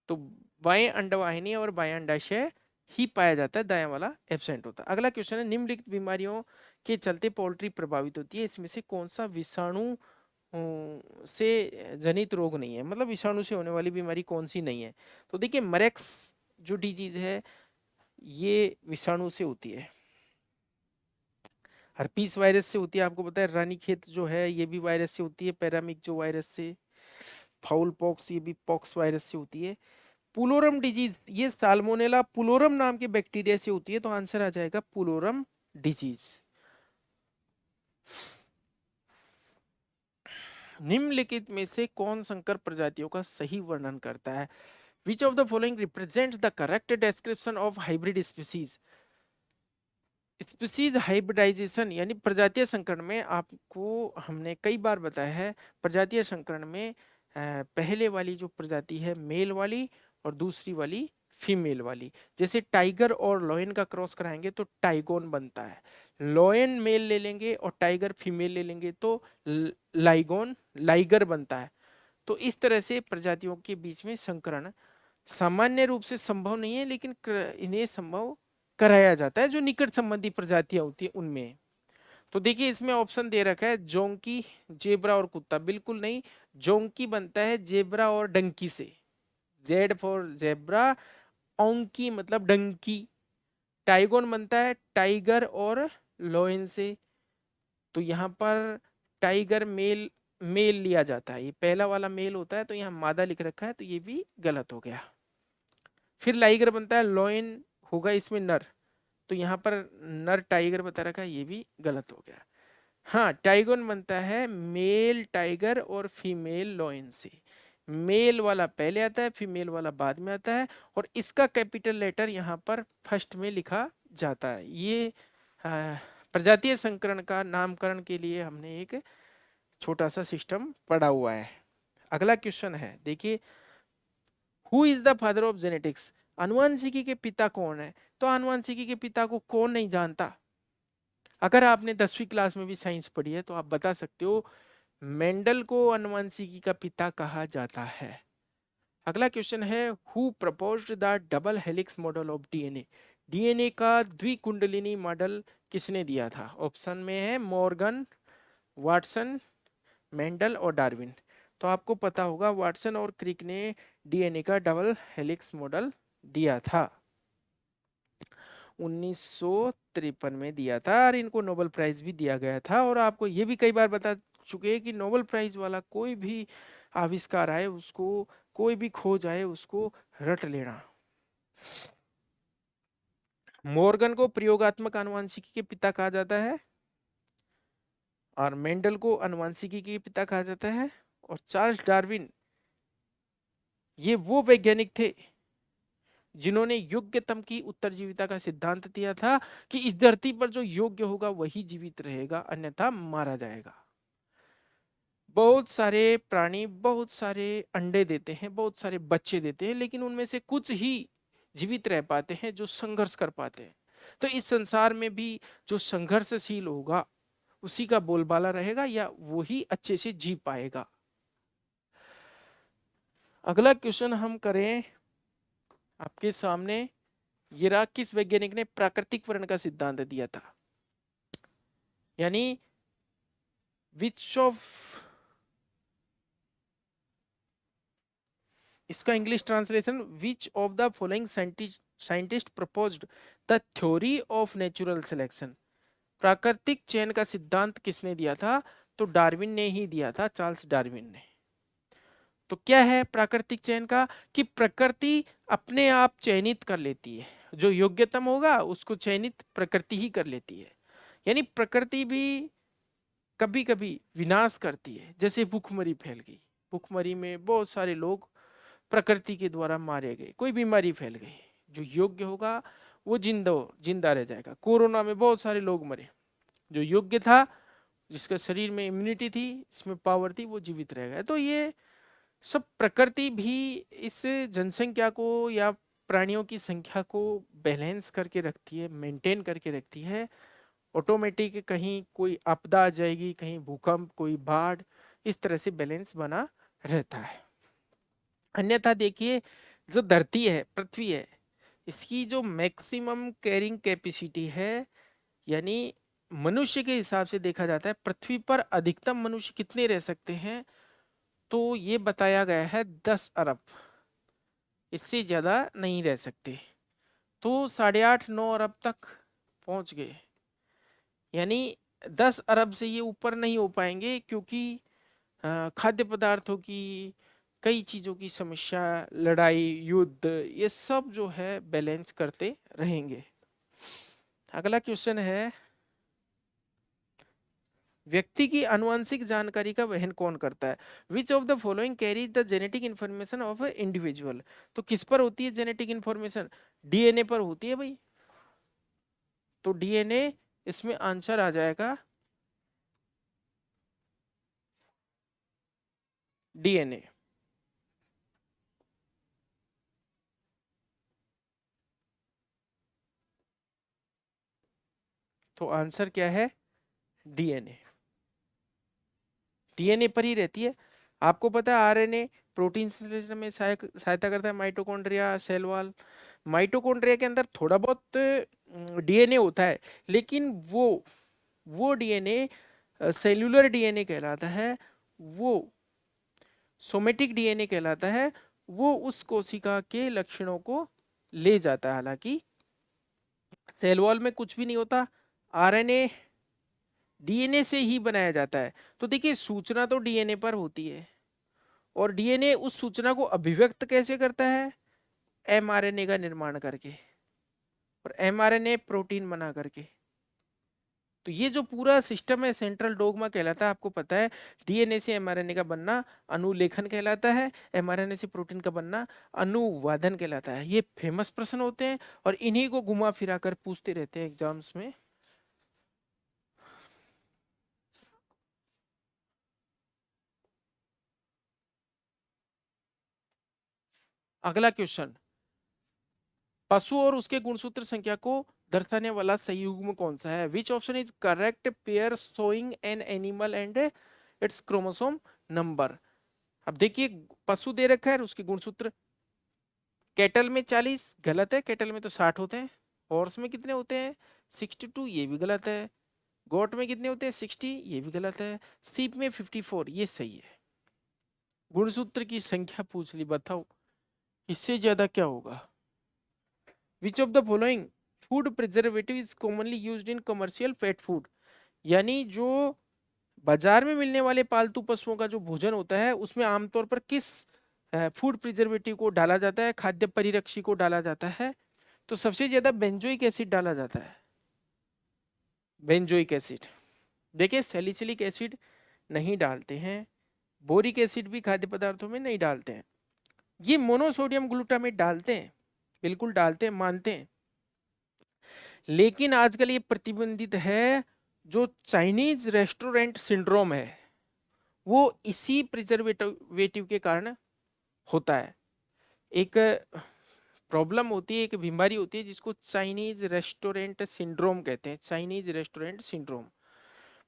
तो बाएं अंडवाहिनी और बाएं अंडाशय ही पाया जाता है, दायां वाला एब्सेंट होता है। अगला क्वेश्चन है, निम्नलिखित बीमारियों के चलते पोल्ट्री प्रभावित होती है, इसमें से कौन सा विषाणु से जनित रोग नहीं है, मतलब विषाणु से होने वाली बीमारी कौन सी नहीं है। तो देखिए, मरेक्स जो डिजीज है ये विषाणु से होती है। हर्पीस वायरस से होती है, आपको पता है। रानीखेत जो है ये भी वायरस से होती है, पैरामिक जो वायरस से। फाउल पॉक्स ये भी पॉक्स वायरस से होती है। पुलोरम डिजीज ये साल्मोनेला पुलोरम नाम के बैक्टीरिया से होती है। तो आंसर आ जाएगा पुलोरम डिजीज। निम्नलिखित में से कौन संकर प्रजातियों का सही वर्णन करता है। Which of the following represents the correct description of hybrid species. Species hybridisation यानी प्रजातीय संकरण में, आपको हमने कई बार बताया है, प्रजातीय संकरण में पहले वाली जो प्रजाति है मेल वाली और दूसरी वाली फीमेल वाली। जैसे टाइगर और लॉयन का क्रॉस कराएंगे तो टाइगोन बनता है। लॉयन मेल ले लेंगे और टाइगर फीमेल ले लेंगे तो लाइगोन लाइगर बनता है। तो इस तरह से प्रजातियों के बीच में संकरण सामान्य रूप से संभव नहीं है, लेकिन इन्हें संभव कराया जाता है, जो निकट संबंधी प्रजातियां होती है उनमें। तो देखिए, इसमें ऑप्शन दे रखा है जोंकी, जेब्रा और कुत्ता। बिल्कुल नहीं, जोंकी बनता है जेब्रा और डंकी से। जेड फॉर जेब्रा, ओंकी मतलब डंकी। टाइगोन बनता है टाइगर और लोयन से। तो यहाँ पर टाइगर मेल मेल लिया जाता है, ये पहला वाला मेल होता है, तो यहाँ मादा लिख रखा है, तो ये भी गलत हो गया। फिर लाइगर बनता है लॉयन, होगा इसमें नर, तो यहाँ पर नर टाइगर बता रखा है, ये भी गलत हो गया। हाँ, टाइगोन बनता है मेल टाइगर और फीमेल लॉयन से। मेल वाला पहले आता है, फीमेल वाला बाद में आता है, और इसका कैपिटल लेटर यहाँ पर फर्स्ट में लिखा जाता है। ये प्रजातीय संकरण का नामकरण के लिए हमने एक छोटा सा सिस्टम पढ़ा हुआ है। अगला क्वेश्चन है, देखिए, who is the father of genetics. आनुवंशिकी के पिता कौन है। तो आनुवंशिकी के पिता को कौन नहीं जानता। अगर आपने 10वीं क्लास में भी साइंस पढ़ी है तो आप बता सकते हो, मेंडल को आनुवंशिकी का पिता कहा जाता है। अगला क्वेश्चन है, who proposed the double helix model of DNA. DNA का द्विकुंडलिनी मॉडल किसने दिया था। ऑप्शन में है मॉर्गन, वाटसन, मेंडल और डार्विन। तो आपको पता होगा, वाटसन और क्रिक ने डीएनए का डबल हेलिक्स मॉडल दिया था, 1953 में दिया था, और इनको नोबेल प्राइज भी दिया गया था। और आपको ये भी कई बार बता चुके हैं कि नोबेल प्राइज वाला कोई भी आविष्कार आए उसको, कोई भी खोज आए उसको रट लेना। मॉर्गन को प्रयोगात्मक आनुवंशिकी के पिता कहा जाता है और मेंडल को आनुवंशिकी के पिता कहा जाता है। और चार्ल्स डार्विन ये वो वैज्ञानिक थे जिन्होंने योग्यतम की उत्तरजीविता का सिद्धांत दिया था कि इस धरती पर जो योग्य होगा वही जीवित रहेगा, अन्यथा मारा जाएगा। बहुत सारे प्राणी बहुत सारे अंडे देते हैं, बहुत सारे बच्चे देते हैं, लेकिन उनमें से कुछ ही जीवित रह पाते हैं जो संघर्ष कर पाते हैं। तो इस संसार में भी जो संघर्षशील होगा उसी का बोलबाला रहेगा या वही अच्छे से जी पाएगा। अगला क्वेश्चन हम करें आपके सामने, ये रहा, किस वैज्ञानिक ने प्राकृतिक वर्ण का सिद्धांत दिया था? यानी विच ऑफ, इसका English translation, which of the following scientist proposed the theory of natural selection. प्राकृतिक चयन का सिद्धांत किसने दिया था? तो डार्विन ने ही दिया था, चार्ल्स डार्विन ने। तो क्या है प्राकृतिक चयन का? कि प्रकृति अपने आप चयनित कर लेती है, जो योग्यतम होगा उसको चयनित प्रकृति ही कर लेती है। यानी प्रकृति भी कभी कभी विनाश करती है, जैसे भूखमरी फैल गई, भूखमरी में बहुत सारे लोग प्रकृति के द्वारा मारे गए, कोई बीमारी फैल गई, जो योग्य होगा वो जिंदा रह जाएगा। कोरोना में बहुत सारे लोग मरे, जो योग्य था, जिसका शरीर में इम्यूनिटी थी, जिसमें पावर थी, वो जीवित रह गया। तो ये सब प्रकृति भी इस जनसंख्या को या प्राणियों की संख्या को बैलेंस करके रखती है, मेंटेन करके रखती है। ऑटोमेटिक कहीं कोई आपदा आ जाएगी, कहीं भूकंप, कोई बाढ़, इस तरह से बैलेंस बना रहता है। अन्यथा देखिए, जो धरती है, पृथ्वी है, इसकी जो मैक्सिमम कैरिंग कैपेसिटी है, यानी मनुष्य के हिसाब से देखा जाता है पृथ्वी पर अधिकतम मनुष्य कितने रह सकते हैं, तो ये बताया गया है 10 अरब, इससे ज्यादा नहीं रह सकते। तो 8.5-9 अरब तक पहुंच गए, यानी 10 अरब से ये ऊपर नहीं हो पाएंगे, क्योंकि खाद्य पदार्थों की, कई चीजों की समस्या, लड़ाई, युद्ध, ये सब जो है बैलेंस करते रहेंगे। अगला क्वेश्चन है, व्यक्ति की आनुवंशिक जानकारी का वहन कौन करता है? Which of the following carries the genetic information of A individual. तो किस पर होती है जेनेटिक इंफॉर्मेशन? डीएनए पर होती है भाई। तो डीएनए इसमें आंसर आ जाएगा, डीएनए। तो आंसर क्या है? डीएनए। डीएनए पर ही रहती है। आपको पता है आरएनए प्रोटीन संश्लेषण में सहायता करता है, माइटोकॉन्ड्रिया, सेल वॉल। माइटोकॉन्ड्रिया के अंदर थोड़ा बहुत डीएनए होता है, लेकिन वो डीएनए सेल्यूलर डीएनए कहलाता है, वो सोमेटिक डीएनए कहलाता है। वो उस कोशिका के लक्षणों को ले जाता है। हालांकि सेल वॉल में कुछ भी नहीं होता, आरएनए डीएनए से ही बनाया जाता है। तो देखिए, सूचना तो डीएनए पर होती है, और डीएनए उस सूचना को अभिव्यक्त कैसे करता है? एमआरएनए का निर्माण करके, और एमआरएनए प्रोटीन बना करके। तो ये जो पूरा सिस्टम है सेंट्रल डोगमा कहलाता है, आपको पता है। डीएनए से एमआरएनए का बनना अनुलेखन कहलाता है, एमआरएनए से प्रोटीन का बनना अनुवादन कहलाता है। ये फेमस प्रश्न होते हैं और इन्हीं को घुमा फिरा कर पूछते रहते हैं एग्जाम्स में। अगला क्वेश्चन, पशु और उसके गुणसूत्र संख्या को दर्शाने वाला सही युग्म कौन सा है? Which option is correct pair showing an animal and it's chromosome number. अब देखिए, पशु दे रखा है और उसके गुणसूत्र, कैटल में 40 गलत है, कैटल में तो 60 होते हैं। हॉर्स में कितने होते हैं? 62, ये भी गलत है। गोट में कितने होते हैं? 60, ये भी गलत है। सीप में 54, ये सही है। गुणसूत्र की संख्या पूछ ली, बताओ इससे ज्यादा क्या होगा? विच of the following food preservative is commonly used in commercial pet food. यानी जो बाजार में मिलने वाले पालतू पशुओं का जो भोजन होता है उसमें आमतौर पर किस फूड प्रिजर्वेटिव को डाला जाता है, खाद्य परिरक्षी को डाला जाता है? तो सबसे ज्यादा बेंजोइक एसिड डाला जाता है, बेंजोइक एसिड। देखिए सैलिसिलिक एसिड नहीं डालते हैं, बोरिक एसिड भी खाद्य पदार्थों में नहीं डालते हैं, ये मोनोसोडियम ग्लूटामेट डालते हैं, बिल्कुल डालते हैं, मानते हैं। लेकिन आजकल ये प्रतिबंधित है। जो चाइनीज रेस्टोरेंट सिंड्रोम है वो इसी प्रिजर्वेटिव के कारण होता है। एक प्रॉब्लम होती है, एक बीमारी होती है जिसको चाइनीज रेस्टोरेंट सिंड्रोम कहते हैं, Chinese restaurant syndrome.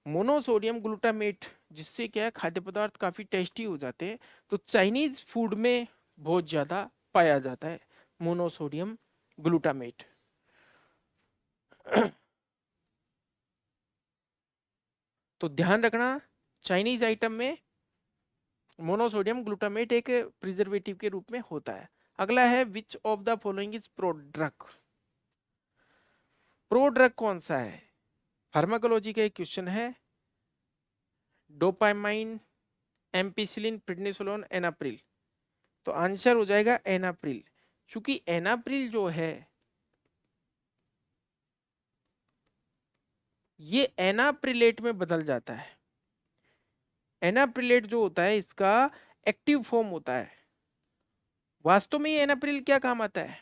Monosodium glutamate जिससे क्या है खाद्य पदार्थ काफी टेस्टी हो जाते हैं, तो चाइनीज फूड में बहुत ज्यादा पाया जाता है मोनोसोडियम ग्लूटामेट। तो ध्यान रखना चाइनीज आइटम में मोनोसोडियम ग्लूटामेट एक प्रिजर्वेटिव के रूप में होता है। अगला है which of the following is prodrug. Prodrug कौन सा है? फार्माकोलॉजी का एक क्वेश्चन है। Dopamine, ampicillin, prednisolone, enapril. तो आंसर हो जाएगा एनाप्रिल, क्योंकि एनाप्रिल जो है ये एनाप्रिलेट में बदल जाता है। एनाप्रिलेट जो होता है इसका एक्टिव फॉर्म होता है। वास्तव में ये एनाप्रिल क्या काम आता है?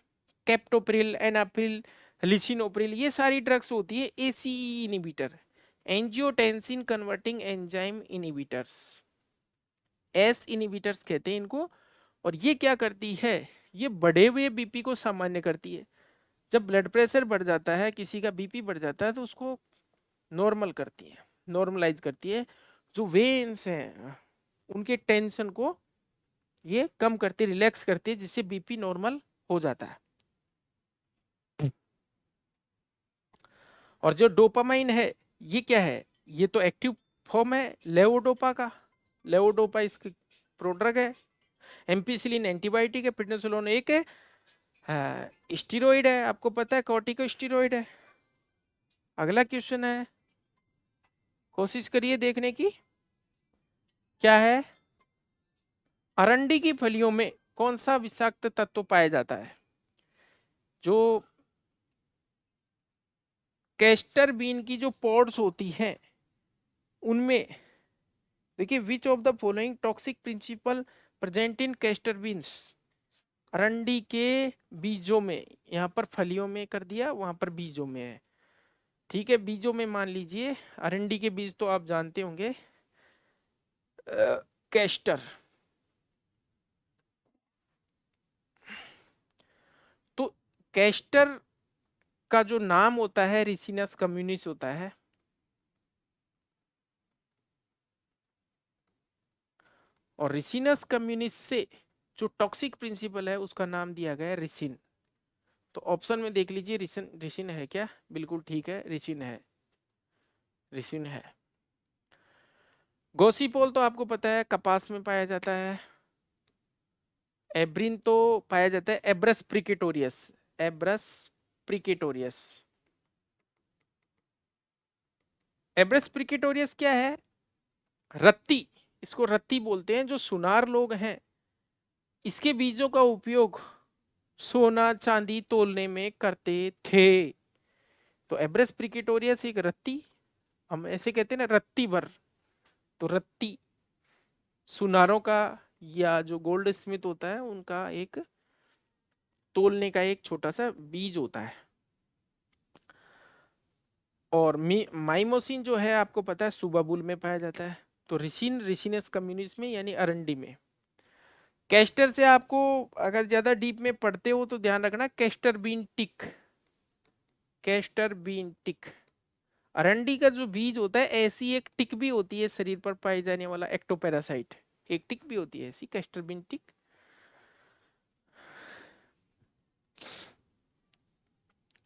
कैप्टोप्रिल, एनाप्रिल, लिसिनोप्रिल, ये सारी ड्रग्स होती है ACE inhibitor, angiotensin converting enzyme inhibitors, ACE inhibitors कहते हैं इनको। और ये क्या करती है? ये बढ़े हुए बीपी को सामान्य करती है। जब ब्लड प्रेशर बढ़ जाता है, किसी का बीपी बढ़ जाता है, तो उसको नॉर्मल करती है, नॉर्मलाइज करती है। जो वेन्स हैं उनके टेंशन को ये कम करती, रिलैक्स करती है, जिससे बीपी नॉर्मल हो जाता है। और जो डोपामाइन है ये क्या है? ये तो एक्टिव फॉर्म है लेवोडोपा का, लेवोडोपा इसकी प्रोड्रग है। एम्पिसिलिन एंटीबायोटिक है, प्रेडनिसोलोन एक है, स्टीरोइड है, आपको पता है कॉर्टिकोस्टेरॉइड है। अगला क्वेश्चन है, कोशिश करिए देखने की, क्या है? अरंडी की फलियों में कौन सा विषाक्त तत्व पाया जाता है? जो कैस्टर बीन की जो पॉड्स होती हैं उनमें, देखिए which of the following toxic principle present in castor beans. अरंडी के बीजों में, यहाँ पर फलियों में कर दिया, वहां पर बीजों में है। ठीक है, बीजों में मान लीजिए, अरंडी के बीज तो आप जानते होंगे, कैस्टर। तो कैस्टर का जो नाम होता है रिसिनस कम्युनिस होता है। और रिसिनस कम्युनिस से जो टॉक्सिक प्रिंसिपल है उसका नाम दिया गया है रिसिन। तो ऑप्शन में देख लीजिए, रिसिन, रिसिन है क्या? बिल्कुल ठीक है, रिसिन है, रिसिन है। गोसीपोल तो आपको पता है कपास में पाया जाता है। एब्रिन तो पाया जाता है एब्रस प्रिकेटोरियस, एब्रस प्रिकेटोरियस। एब्रस प्रिकेटोरियस क्या है? रत्ती, इसको रत्ती बोलते हैं। जो सुनार लोग हैं इसके बीजों का उपयोग सोना चांदी तोलने में करते थे। तो एब्रस प्रिकेटोरियस एक रत्ती, हम ऐसे कहते हैं ना रत्ती भर, तो रत्ती सुनारों का या जो गोल्ड स्मिथ होता है उनका एक तोलने का एक छोटा सा बीज होता है। और माइमोसिन जो है आपको पता है सुबाबुल में पाया जाता है। तो रिसिन, रिसिनस कम्युनिस में यानी अरंडी में। कैस्टर से आपको अगर ज्यादा डीप में पढ़ते हो तो ध्यान रखना कैस्टर बीन टिक, कैस्टर बीन टिक। अरंडी का जो बीज होता है ऐसी एक टिक भी होती है शरीर पर पाई जाने वाला एक्टोपैरासाइट, एक टिक भी होती है ऐसी कैस्टर बीन टिक।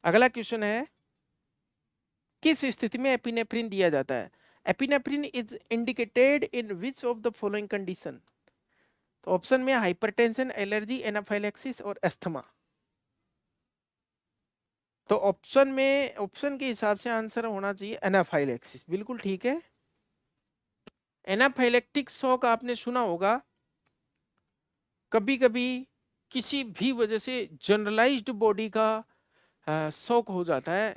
अगला क्वेश्चन है, किस स्थिति में एपिनेफ्रिन दिया जाता है? Epinephrine is indicated in which of the following condition. तो ऑप्शन में हाइपरटेंशन, एलर्जी, एनाफाइलेक्सिस और अस्थमा। तो ऑप्शन में, ऑप्शन के हिसाब से आंसर होना चाहिए एनाफाइलेक्सिस, बिल्कुल ठीक है। एनाफाइलेक्टिक शॉक आपने सुना होगा, कभी कभी किसी भी वजह से जनरलाइज्ड बॉडी का शॉक हो जाता है।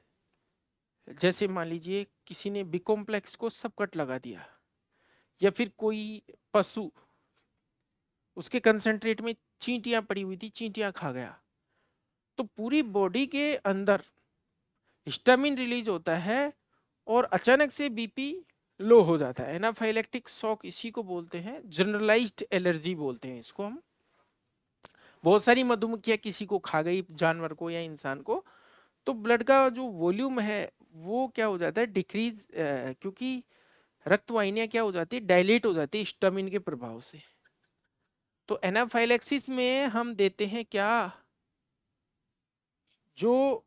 जैसे मान लीजिए किसी ने बी कॉम्प्लेक्स को सब कट लगा दिया, या फिर कोई पशु, उसके कंसंट्रेट में चींटियां पड़ी हुई थी, चींटियां खा गया, तो पूरी बॉडी के अंदर हिस्टामिन रिलीज होता है और अचानक से बीपी लो हो जाता है। एनाफाइलेक्टिक शॉक इसी को बोलते हैं, जनरलाइज्ड एलर्जी बोलते हैं इसको हम। बहुत सारी मधुमक्खियां किसी को खा गई, जानवर को या इंसान को, तो ब्लड का जो वॉल्यूम है वो क्या हो जाता है, डिक्रीज, क्योंकि रक्त वाहिनियां क्या हो जाती है, डायलेट हो जाती है हिस्टामिन के प्रभाव से। तो एनाफाइलेक्सिस में हम देते हैं क्या, जो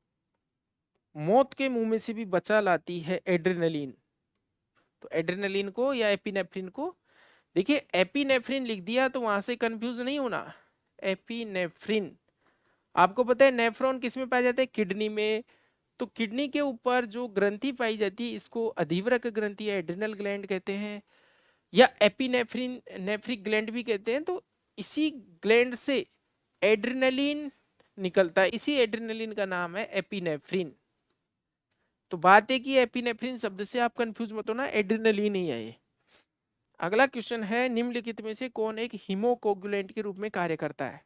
मौत के मुंह में से भी बचा लाती है, एड्रेनलिन। तो एड्रेनलिन को या एपिनेफ्रिन को, देखिए एपिनेफ्रिन लिख दिया तो वहां से कंफ्यूज नहीं होना। एपिनेफ्रिन, आपको पता है नेफ्रॉन किस में पाया जाता है, किडनी में। तो किडनी के ऊपर जो ग्रंथि पाई जाती है इसको अधिवृक्क ग्रंथि या एड्रिनल ग्लैंड कहते हैं, या एपिनेफ्रिन नेफ्रिक ग्लैंड भी कहते हैं। तो इसी ग्लैंड से एड्रेनलिन निकलता है, इसी एड्रेनलिन का नाम है एपिनेफ्रिन। तो बात है कि एपिनेफ्रिन शब्द से आप कंफ्यूज मत होना, एड्रेनलिन ही है ये। अगला क्वेश्चन है, निम्नलिखित में से कौन एक हीमोकोगुलेंट के रूप में कार्य करता है।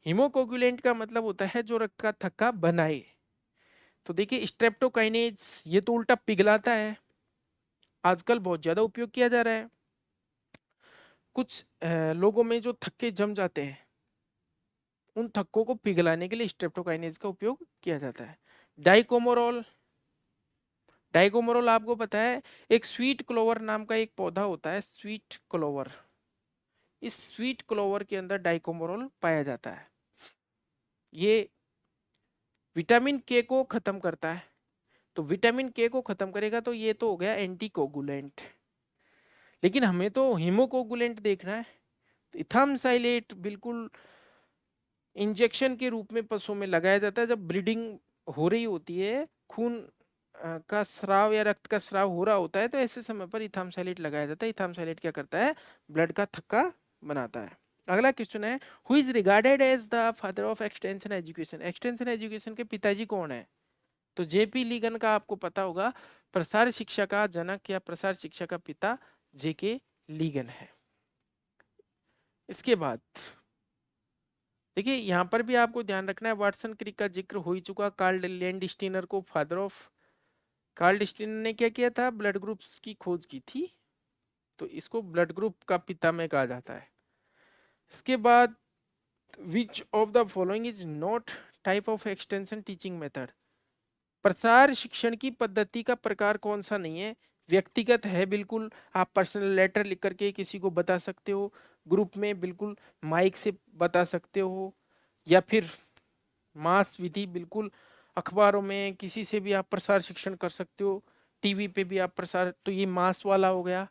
हीमोकोगुलेंट का मतलब होता है जो रक्त का थक्का बनाए। तो देखिए स्ट्रेप्टोकाइनेज, ये तो उल्टा पिघलाता है, आजकल बहुत ज्यादा उपयोग किया जा रहा है। कुछ लोगों में जो थक्के जम जाते हैं, उन थक्कों को पिघलाने के लिए स्ट्रेप्टोकाइनेज का उपयोग किया जाता है। डाइकोमोरोल, डाइकोमोरोल आपको पता है, एक स्वीट क्लोवर नाम का एक पौधा होता है, स्वीट क्लोवर। इस स्वीट क्लोवर के अंदर डाइकोमोरोल पाया जाता है। ये विटामिन के को खत्म करता है। तो विटामिन के को खत्म करेगा तो ये तो हो गया एंटीकोगुलेंट। लेकिन हमें तो हीमोकोगुलेंट देखना है। तो इथामसाइलेट बिल्कुल इंजेक्शन के रूप में पशुओं में लगाया जाता है। जब ब्लीडिंग हो रही होती है, खून का स्राव या रक्त का स्राव हो रहा होता है, तो ऐसे समय पर इथामसाइलेट लगाया जाता है। इथामसाइलेट क्या करता है, ब्लड का थक्का बनाता है। अगला क्वेश्चन है, who is regarded as the father of extension education. Extension education के पिताजी कौन है। तो जेपी लीगन का आपको पता होगा, प्रसार शिक्षा का जनक या प्रसार शिक्षा का पिता जेके लीगन है। इसके बाद देखिए यहां पर भी आपको ध्यान रखना है, वाटसन क्रिक का जिक्र हो ही चुका। कार्ल लैंडस्टीनर को फादर ऑफ, कार्ल स्टीनर ने क्या किया था, ब्लड ग्रुप्स की खोज की थी, तो इसको ब्लड ग्रुप का पिता में कहा जाता है। इसके बाद विच of the following is not type of extension teaching method. प्रसार शिक्षण की पद्धति का प्रकार कौन सा नहीं है, व्यक्तिगत है बिल्कुल, आप पर्सनल लेटर लिख करके किसी को बता सकते हो, ग्रुप में बिल्कुल माइक से बता सकते हो, या फिर मास विधि, बिल्कुल अखबारों में किसी से भी आप प्रसार शिक्षण कर सकते हो, टीवी पे भी आप प्रसार, तो ये मास वाला हो गया।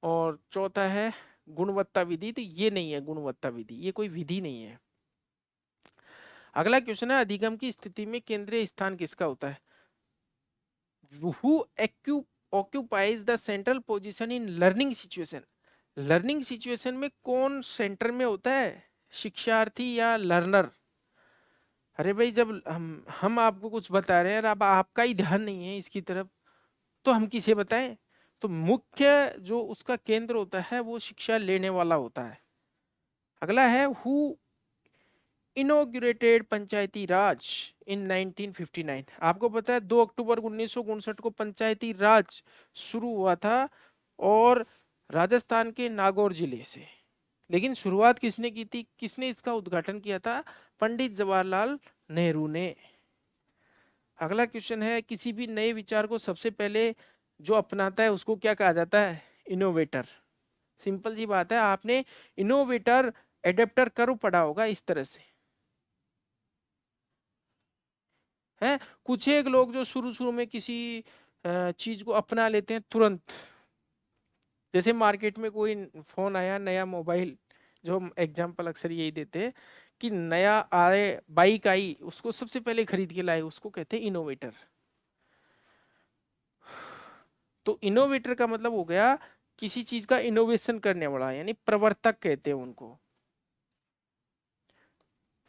और चौथा है गुणवत्ता विधि, तो ये नहीं है गुणवत्ता विधि, ये कोई विधि नहीं है। अगला क्वेश्चन है, अधिगम की स्थिति में केंद्रीय स्थान किसका होता है। who occupies the central position in learning situation। Learning situation में कौन सेंटर में होता है, शिक्षार्थी या लर्नर। अरे भाई जब हम आपको कुछ बता रहे हैं और अब आपका ही ध्यान नहीं है इसकी तरफ, तो हम किसे बताएं। तो मुख्य जो उसका केंद्र होता है वो शिक्षा लेने वाला होता है। अगला है, हु इनॉग्रेटेड पंचायती राज इन 1959। आपको पता है 2 अक्टूबर 1959 को पंचायती राज शुरू हुआ था, और राजस्थान के नागौर जिले से। लेकिन शुरुआत किसने की थी, किसने इसका उद्घाटन किया था, पंडित जवाहरलाल नेहरू ने। अगला क्वेश्चन है, किसी भी नए विचार को सबसे पहले जो अपनाता है उसको क्या कहा जाता है, इनोवेटर। सिंपल सी बात है, आपने इनोवेटर एडेप्टर कर्व पढ़ा होगा इस तरह से है। कुछ एक लोग जो शुरू शुरू में किसी चीज को अपना लेते हैं तुरंत, जैसे मार्केट में कोई फोन आया, नया मोबाइल, जो हम एग्जांपल अक्सर यही देते हैं कि नया आए, बाइक आई, उसको सबसे पहले खरीद के लाए, उसको कहते हैं इनोवेटर। तो इनोवेटर का मतलब हो गया किसी चीज का इनोवेशन करने वाला, यानी प्रवर्तक कहते हैं उनको।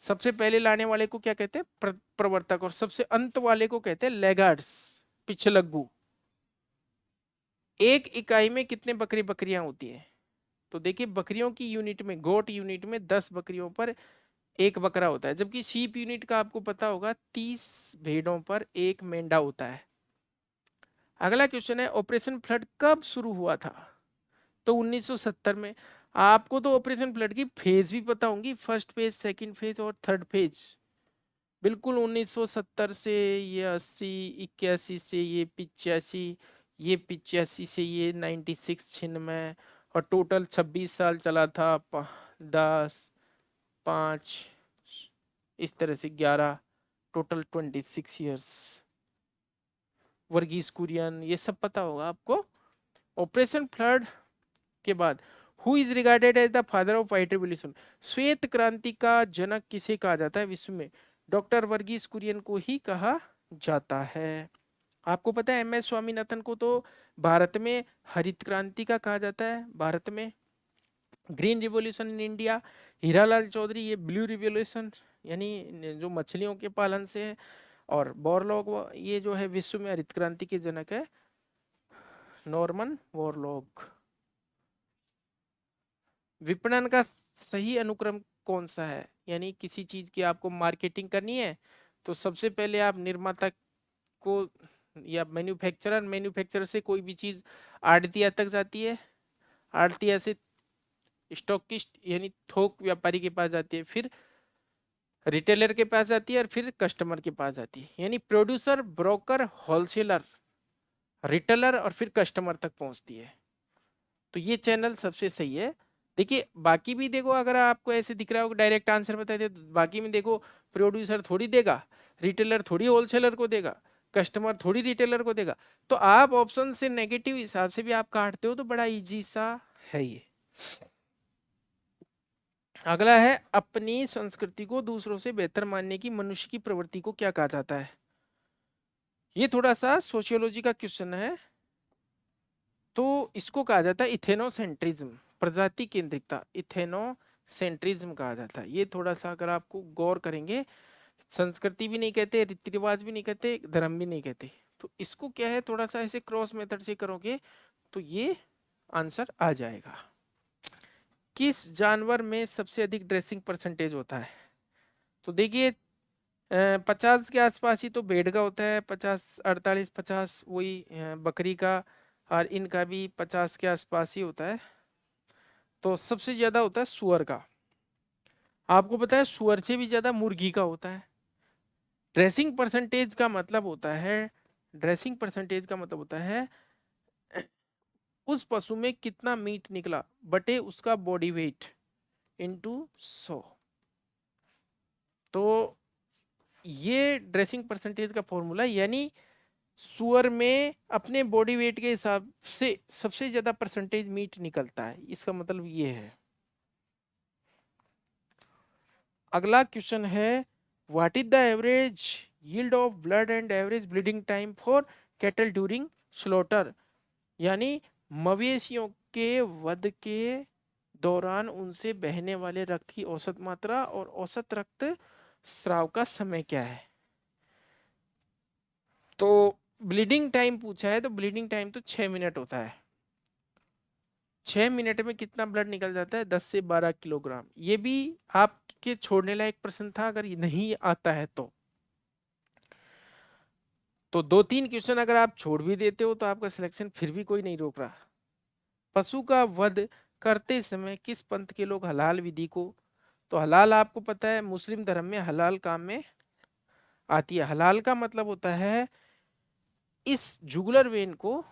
सबसे पहले लाने वाले को क्या कहते हैं? प्रवर्तक। और सबसे अंत वाले को कहते हैं लैगार्ड्स, पिछलग्गू। एक इकाई में कितने बकरी बकरियां होती है? तो देखिए बकरियों की यूनिट में, गोट यूनिट में 10 बकरियों पर एक बकरा होता है, जबकि शीप यूनिट का आपको पता होगा 30 भेड़ों पर एक मेंढा होता है। अगला क्वेश्चन है ऑपरेशन फ्लड कब शुरू हुआ था? तो 1970 में। आपको तो ऑपरेशन फ्लड की फेज भी पता होंगी, फर्स्ट फेज, सेकंड फेज और थर्ड फेज। बिल्कुल 1970 से ये 80, 81 से ये 85, ये 85 से ये 96 छिन्नवे, और टोटल 26 साल चला था। 10, 5, इस तरह से 11, टोटल 26 ईयर्स। वर्गीस कुरियन, ये सब पता होगा आपको। ऑपरेशन फ्लड के बाद who is regarded as the father of white revolution? श्वेत क्रांति का जनक किसे कहा जाता है विश्व में? डॉक्टर वर्गीस कुरियन को ही कहा जाता है। आपको पता है MS स्वामीनाथन को तो भारत में हरित क्रांति का कहा जाता है, भारत में green revolution in India. Hiralal Chaudhary ये ब्लू रिवॉल्यूशन, यानी जो मछलियों के पालन से है। और बोरलॉग ये जो है विश्व में हरित क्रांति के जनक है, नॉर्मन बोरलॉग। विपणन का सही अनुक्रम कौन सा है? यानी किसी चीज की आपको मार्केटिंग करनी है तो सबसे पहले आप निर्माता को या मैन्युफैक्चरर से कोई भी चीज आड़तिया तक जाती है, आड़तिया से स्टॉकिस्ट यानी थोक व्यापारी के पास जाती है, फिर रिटेलर के पास जाती है, और फिर कस्टमर के पास जाती है। यानी प्रोड्यूसर, ब्रोकर, होलसेलर, रिटेलर और फिर कस्टमर तक पहुंचती है। तो ये चैनल सबसे सही है। देखिए बाकी भी देखो, अगर आपको ऐसे दिख रहा हो डायरेक्ट आंसर बता दे, तो बाकी में देखो प्रोड्यूसर थोड़ी देगा, रिटेलर थोड़ी होलसेलर को देगा, कस्टमर थोड़ी रिटेलर को देगा। तो आप ऑप्शन से नेगेटिव हिसाब से भी आप काटते हो, तो बड़ा इजी सा है ये। अगला है अपनी संस्कृति को दूसरों से बेहतर मानने की मनुष्य की प्रवृत्ति को क्या कहा जाता है? ये थोड़ा सा सोशियोलॉजी का क्वेश्चन है। तो इसको कहा जाता है इथेनोसेंट्रिज्म, प्रजाति केंद्रिकता, इथेनोसेंट्रिज्म कहा जाता है। ये थोड़ा सा अगर आपको गौर करेंगे, संस्कृति भी नहीं कहते, रीति रिवाज भी नहीं कहते, धर्म भी नहीं कहते, तो इसको क्या है थोड़ा सा ऐसे क्रॉस मेथड से करोगे तो ये आंसर आ जाएगा। किस जानवर में सबसे अधिक ड्रेसिंग परसेंटेज होता है? तो देखिए 50 के आसपास ही तो भेड़ का होता है, 50, 48, 50 वही बकरी का, और इनका भी 50 के आसपास ही होता है। तो सबसे ज्यादा होता है सुअर का। आपको पता है सुअर से भी ज्यादा मुर्गी का होता है। ड्रेसिंग परसेंटेज का मतलब होता है, ड्रेसिंग परसेंटेज का मतलब होता है उस पशु में कितना मीट निकला बटे उसका बॉडी वेट इंटू 100। तो ये ड्रेसिंग परसेंटेज का फॉर्मूला, यानी सुअर में अपने बॉडी वेट के हिसाब से सबसे ज्यादा परसेंटेज मीट निकलता है, इसका मतलब ये है। अगला क्वेश्चन है what is the average yield of blood and average bleeding time for cattle during slaughter? यानी मवेशियों के वध के दौरान उनसे बहने वाले रक्त की औसत मात्रा और औसत रक्त स्राव का समय क्या है? तो ब्लीडिंग टाइम पूछा है, तो ब्लीडिंग टाइम तो 6 मिनट होता है। 6 मिनट में कितना ब्लड निकल जाता है? 10 से 12 किलोग्राम। ये भी आपके छोड़ने लायक प्रश्न था, अगर ये नहीं आता है तो 2-3 क्वेश्चन अगर आप छोड़ भी देते हो तो आपका सिलेक्शन फिर भी कोई नहीं रोक रहा। पशु का वध करते समय किस पंथ के लोग हलाल विधि को, तो हलाल आपको पता है मुस्लिम धर्म में हलाल काम में आती है। हलाल का मतलब होता है इस जुगुलर वेन को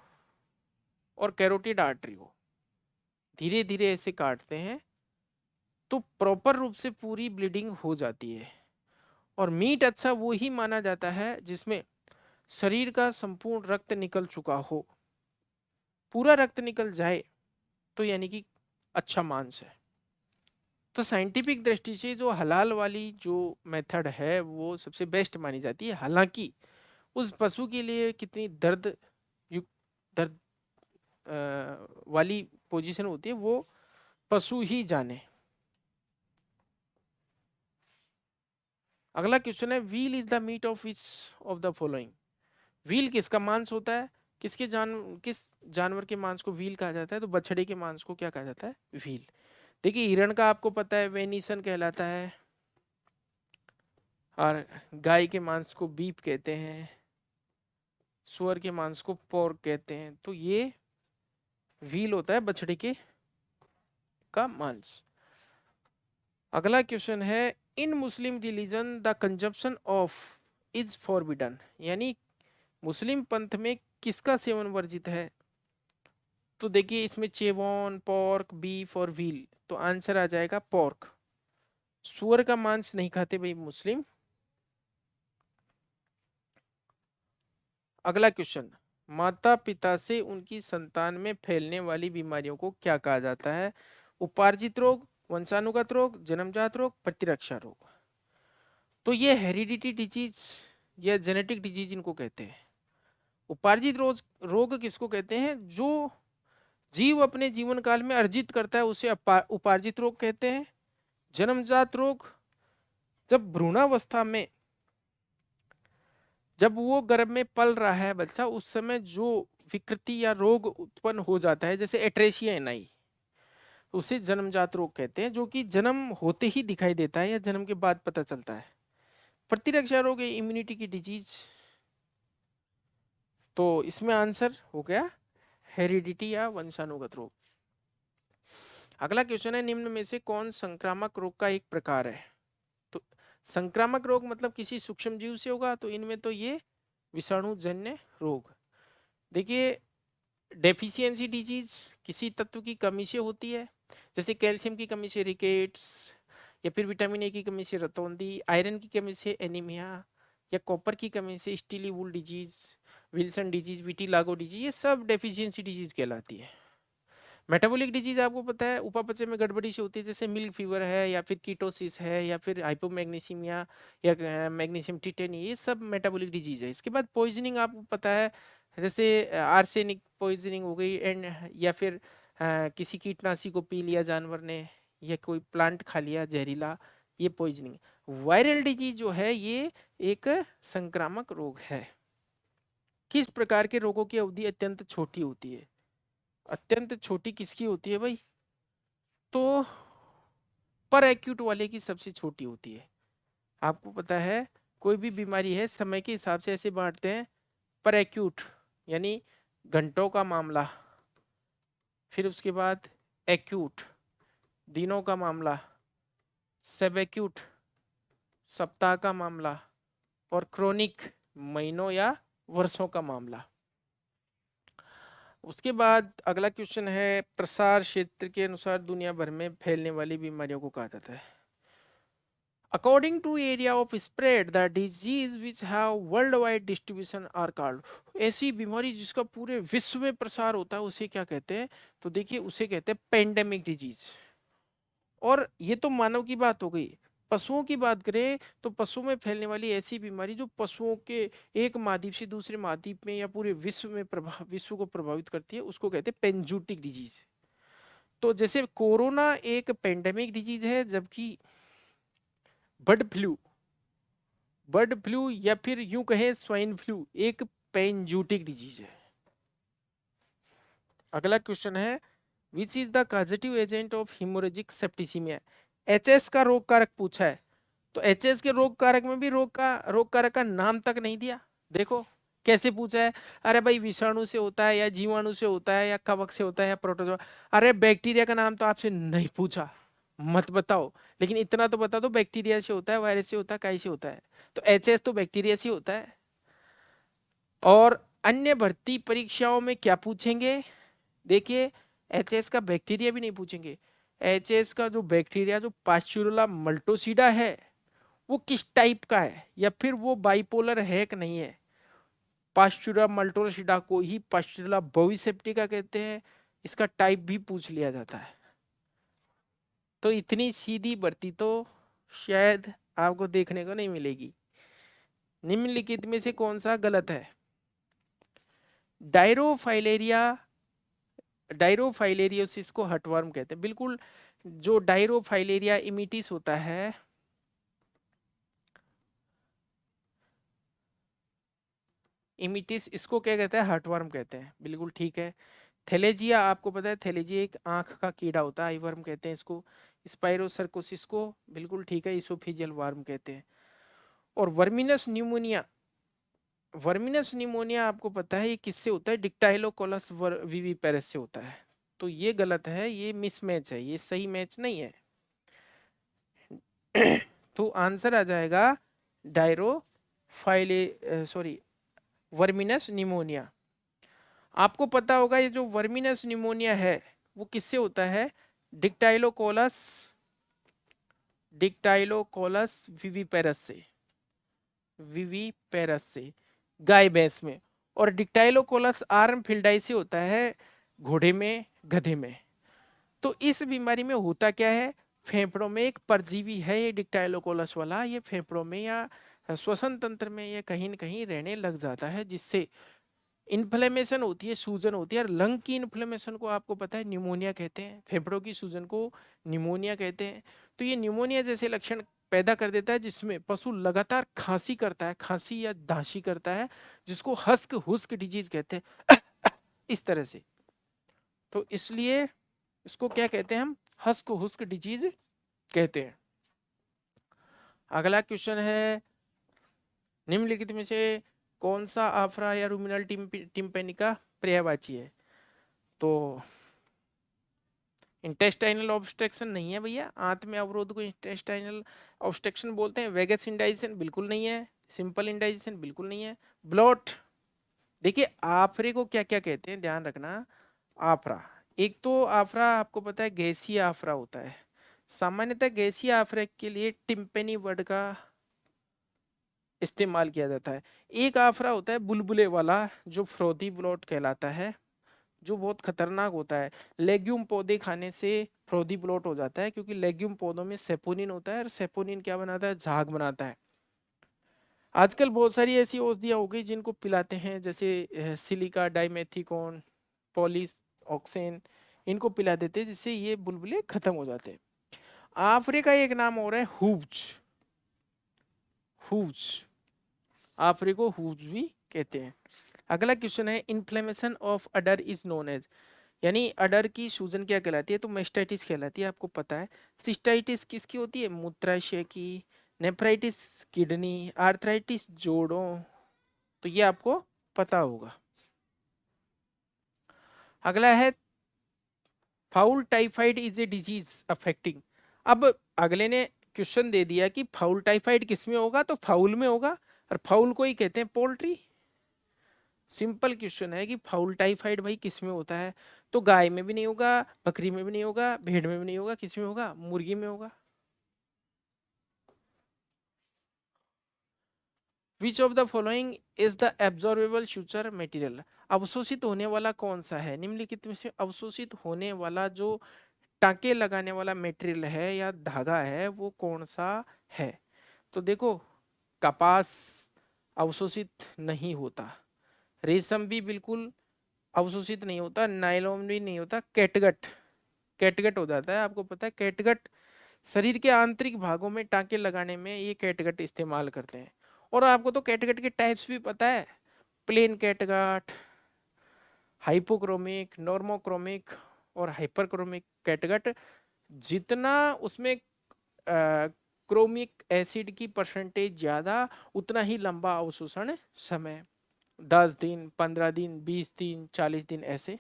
और कैरोटिड आर्टरी को धीरे धीरे ऐसे काटते हैं तो प्रॉपर रूप से पूरी ब्लीडिंग हो जाती है। और मीट अच्छा वो ही माना जाता है जिसमें शरीर का संपूर्ण रक्त निकल चुका हो। पूरा रक्त निकल जाए तो यानी कि अच्छा मांस है। तो साइंटिफिक दृष्टि से जो हलाल वाली जो मेथड है वो सबसे बेस्ट मानी जाती है। हालांकि उस पशु के लिए कितनी दर्द युक्त, दर्द वाली पोजीशन होती है वो पशु ही जाने। अगला क्वेश्चन है veal is the meat of which of the following. Veal किसका मांस होता है? किस जानवर के मांस को व्हील कहा जाता है? तो बछड़े के मांस को क्या कहा जाता है? व्हील। देखिए हिरण का आपको पता है वेनिसन कहलाता है, और गाय के मांस को बीफ कहते हैं, सुअर के मांस को पोर्क कहते हैं। तो ये व्हील होता है बछड़े के का मांस। अगला क्वेश्चन है in Muslim religion the consumption of is forbidden, यानी मुस्लिम पंथ में किसका सेवन वर्जित है? तो देखिए इसमें चेवॉन, पोर्क, बीफ और व्हील, तो आंसर आ जाएगा पोर्क। सुअर का मांस नहीं खाते भाई मुस्लिम। अगला क्वेश्चन, माता पिता से उनकी संतान में फैलने वाली बीमारियों को क्या कहा जाता है? उपार्जित रोग, वंशानुगत रोग, जन्मजात रोग, प्रतिरक्षा रोग। तो ये हेरिडिटी डिजीज या जेनेटिक डिजीज इनको कहते हैं। उपार्जित रोग किसको कहते हैं? जो जीव अपने जीवन काल में अर्जित करता है उसे उपार्जित रोग कहते हैं। जन्मजात रोग, जब भ्रूणावस्था में, जब वो गर्भ में पल रहा है बच्चा, उस समय जो विकृति या रोग उत्पन्न हो जाता है, जैसे एट्रेसिया एनाई, उसे जन्मजात रोग कहते हैं, जो कि जन्म होते ही दिखाई देता है या जन्म के बाद पता चलता है। प्रतिरक्षा रोग है इम्यूनिटी की डिजीज। तो इसमें आंसर हो गया हेरिडिटी या वंशानुगत रोग। अगला क्वेश्चन है निम्न में से कौन संक्रामक रोग का एक प्रकार है? तो संक्रामक रोग मतलब किसी सूक्ष्म जीव से होगा, तो इनमें तो ये विषाणुजन्य रोग। देखिए डेफिशिएंसी डिजीज किसी तत्व की कमी से होती है, जैसे कैल्शियम की कमी से रिकेट्स, या फिर विटामिन ए की कमी से रतौंधी, आयरन की कमी से एनीमिया, या कॉपर की कमी से स्टीली वूल डिजीज, विल्सन डिजीज, विटिलागो डिजीज, ये सब डेफिशिएंसी डिजीज कहलाती है। मेटाबॉलिक डिजीज आपको पता है उपापचय में गड़बड़ी से होती है, जैसे मिल्क फीवर है, या फिर कीटोसिस है, या फिर हाइपोमैग्नीसीमिया, या मैग्नीशियम टिटेनी, ये सब मेटाबॉलिक डिजीज है। इसके बाद पॉइजनिंग आपको पता है, जैसे आर्सेनिक पॉइजनिंग हो गई, एंड या फिर किसी कीटनाशी को पी लिया जानवर ने, या कोई प्लांट खा लिया जहरीला, ये पॉइजनिंग। वायरल डिजीज जो है ये एक संक्रामक रोग है। किस प्रकार के रोगों की अवधि अत्यंत छोटी होती है? अत्यंत छोटी किसकी होती है भाई? तो पर एक्यूट वाले की सबसे छोटी होती है। आपको पता है कोई भी बीमारी है समय के हिसाब से ऐसे बांटते हैं, पर एक्यूट यानी घंटों का मामला, फिर उसके बाद एक्यूट दिनों का मामला, सब एक्यूट सप्ताह का मामला, और क्रोनिक महीनों या वर्षों का मामला। उसके बाद अगला क्वेश्चन है प्रसार क्षेत्र के अनुसार दुनिया भर में फैलने वाली बीमारियों को कहा जाता है। According to area of spread the disease which have world wide distribution are called. ऐसी बीमारी जिसका पूरे विश्व में प्रसार होता है उसे क्या कहते हैं? तो देखिए उसे कहते हैं पेंडेमिक डिजीज। और ये तो मानव की बात हो गई। पशुओं की बात करें तो पशुओं में फैलने वाली ऐसी बीमारी जो पशुओं के एक महाद्वीप से दूसरे महाद्वीप में या पूरे विश्व को प्रभावित करती है, उसको कहते हैं पेंजूटिक डिजीज। तो जैसे कोरोना एक पेंडेमिक डिजीज है, जबकि बर्ड फ्लू या फिर यूं कहें स्वाइन फ्लू एक पेंजूटिक डिजीज है। अगला क्वेश्चन है which is the causative agent of haemorrhagic septicaemia. HS का रोग कारक पूछा है, तो एचएस के रोग कारक में भी रोग कारक का नाम तक नहीं दिया। देखो कैसे पूछा है, अरे भाई विषाणु से होता है या जीवाणु से होता है या कवक से होता है या प्रोटोजोआ, अरे बैक्टीरिया का नाम तो आपसे नहीं पूछा, मत बताओ, लेकिन इतना तो बता दो बैक्टीरिया से होता है, वायरस से होता है, काई से होता है। तो एचएस तो बैक्टीरिया से होता है। और अन्य भर्ती परीक्षाओं में क्या पूछेंगे? देखिए एचएस का बैक्टीरिया भी नहीं पूछेंगे। एचएस का जो बैक्टीरिया जो पास्चुरोला मल्टोसिडा है वो किस टाइप का है, या फिर वो बाइपोलर है कि नहीं है। पास्चुरा मल्टोसिडा को ही पास्चुरोला बोविसेप्टिका कहते हैं। इसका टाइप भी पूछ लिया जाता है। तो इतनी सीधी भर्ती तो शायद आपको देखने को नहीं मिलेगी। निम्नलिखित में से कौन सा गलत है? डायरोफाइलेरिया डायरोफाइलेरियोसिस को हर्टवर्म कहते हैं। बिल्कुल, जो डायरोफाइलेरिया इमिटिस होता है, इमिटिस, इसको क्या कहते हैं? हर्टवर्म कहते हैं। बिल्कुल ठीक है। थैलेजिया, आपको पता है थैलेजिया एक आंख का कीड़ा होता है, आई वर्म कहते हैं इसको। स्पाइरोसर्कोसिस को, बिल्कुल ठीक है, इसोफिजियल वर्म कहते हैं। और वर्मिनस न्यूमोनिया, वर्मिनस न्यूमोनिया आपको पता है ये किससे होता है? डिक्टाइलोकोलस विविपेरस से होता है। तो ये गलत है, ये मिसमैच है, ये सही मैच नहीं है। तो आंसर आ जाएगा डायरोफाइले सॉरी वर्मिनस न्यूमोनिया। आपको पता होगा ये जो वर्मिनस न्यूमोनिया है वो किससे होता है? डिक्टाइलोकोलस, डिक्टाइलोकोलस विविपेरस से, विविपेरस से, गाय भैंस में। और डिक्टाइलोकोलस आर्म फिल्डाई से होता है घोड़े में, गधे में। तो इस बीमारी में होता क्या है? फेफड़ों में एक परजीवी है ये डिक्टाइलोकोलस वाला, ये फेफड़ों में या श्वसन तंत्र में ये कहीं न कहीं रहने लग जाता है, जिससे इन्फ्लेमेशन होती है, सूजन होती है। और लंग की इन्फ्लेमेशन को आपको पता है न्यूमोनिया कहते हैं, फेफड़ों की सूजन को न्यूमोनिया कहते हैं। तो ये न्यूमोनिया जैसे लक्षण पैदा कर देता है, जिसमें पशु लगातार खांसी करता है, खांसी या दांशी करता है, जिसको हस्क हुस्क डिजीज कहते हैं। इस तरह से, तो इसलिए इसको क्या कहते हैं? हम हस्क हुस्क डिजीज कहते हैं। अगला क्वेश्चन है, निम्नलिखित में से कौन सा आफरा या रूमिनल टिम्पेनिका पर्यायवाची है? तो इंटेस्टाइनल ऑब्स्ट्रक्शन नहीं है भैया, आंत में अवरोध को इंटेस्टाइनल ऑब्स्ट्रक्शन बोलते हैं। वेगस इंडाइजेशन बिल्कुल नहीं है। सिंपल इंडाइजेशन बिल्कुल नहीं है। ब्लॉट, देखिए आफरे को क्या क्या कहते हैं, ध्यान रखना। आफरा, एक तो आफरा आपको पता है गैसीय आफरा होता है। सामान्यतः गैसीय आफरा के लिए टिम्पेनी वर्ड का इस्तेमाल किया जाता है। एक आफरा होता है बुलबुले वाला, जो फ्रोदी ब्लॉट कहलाता है, जो बहुत खतरनाक होता है। लेग्यूम पौधे खाने से फ्रोदी ब्लॉट हो जाता है, क्योंकि लेग्यूम पौधों में सेपोनिन होता है, और सेपोनिन क्या बनाता है? झाग बनाता है। आजकल बहुत सारी ऐसी औषधियां हो गई जिनको पिलाते हैं, जैसे सिलिका डाइमेथिकॉन, पॉलिस ऑक्सेन, इनको पिला देते हैं, जिससे ये बुलबुले खत्म हो जाते हैं। आफरे का एक नाम और है हुब्ज, हुब्ज, आफरे को हुब्ज भी कहते हैं। अगला क्वेश्चन है, inflammation of udder is known as, यानी अडर की सूजन क्या कहलाती है? तो मेस्टाइटिस कहलाती है, आपको पता है। सिस्टाइटिस किसकी होती है? मूत्राशय की। नेफ्राइटिस किडनी, आर्थराइटिस जोड़ों, तो ये आपको पता होगा। अगला है, foul typhoid is a disease affecting. अब अगले ने क्वेश्चन दे दिया कि फाउल टाइफाइड किस में होगा, तो फाउल में होगा, और फाउल को ही कहते हैं पोल्ट्री। सिंपल क्वेश्चन है कि फाउल टाइफाइड भाई किस में होता है? तो गाय में भी नहीं होगा, बकरी में भी नहीं होगा, भेड़ में भी नहीं होगा, किस में होगा? मुर्गी में होगा। विच of the following is the absorbable suture material? अवशोषित होने वाला कौन सा है? निम्नलिखित में से अवशोषित होने वाला जो टांके लगाने वाला मटेरियल है या धागा है वो कौन सा है? तो देखो, कपास अवशोषित नहीं होता, रेशम भी बिल्कुल अवशोषित नहीं होता, नायलॉन भी नहीं होता, कैटगट, कैटगट हो जाता है। आपको पता है कैटगट शरीर के आंतरिक भागों में टांके लगाने में ये कैटगट इस्तेमाल करते हैं। और आपको तो कैटगट के टाइप्स भी पता है, प्लेन कैटगट, हाइपोक्रोमिक, नॉर्मोक्रोमिक और हाइपरक्रोमिक कैटगट। जितना उसमें क्रोमिक एसिड की परसेंटेज ज्यादा, उतना ही लंबा अवशोषण समय, 10 दिन, 15 दिन, 20 दिन, 40 दिन ऐसे।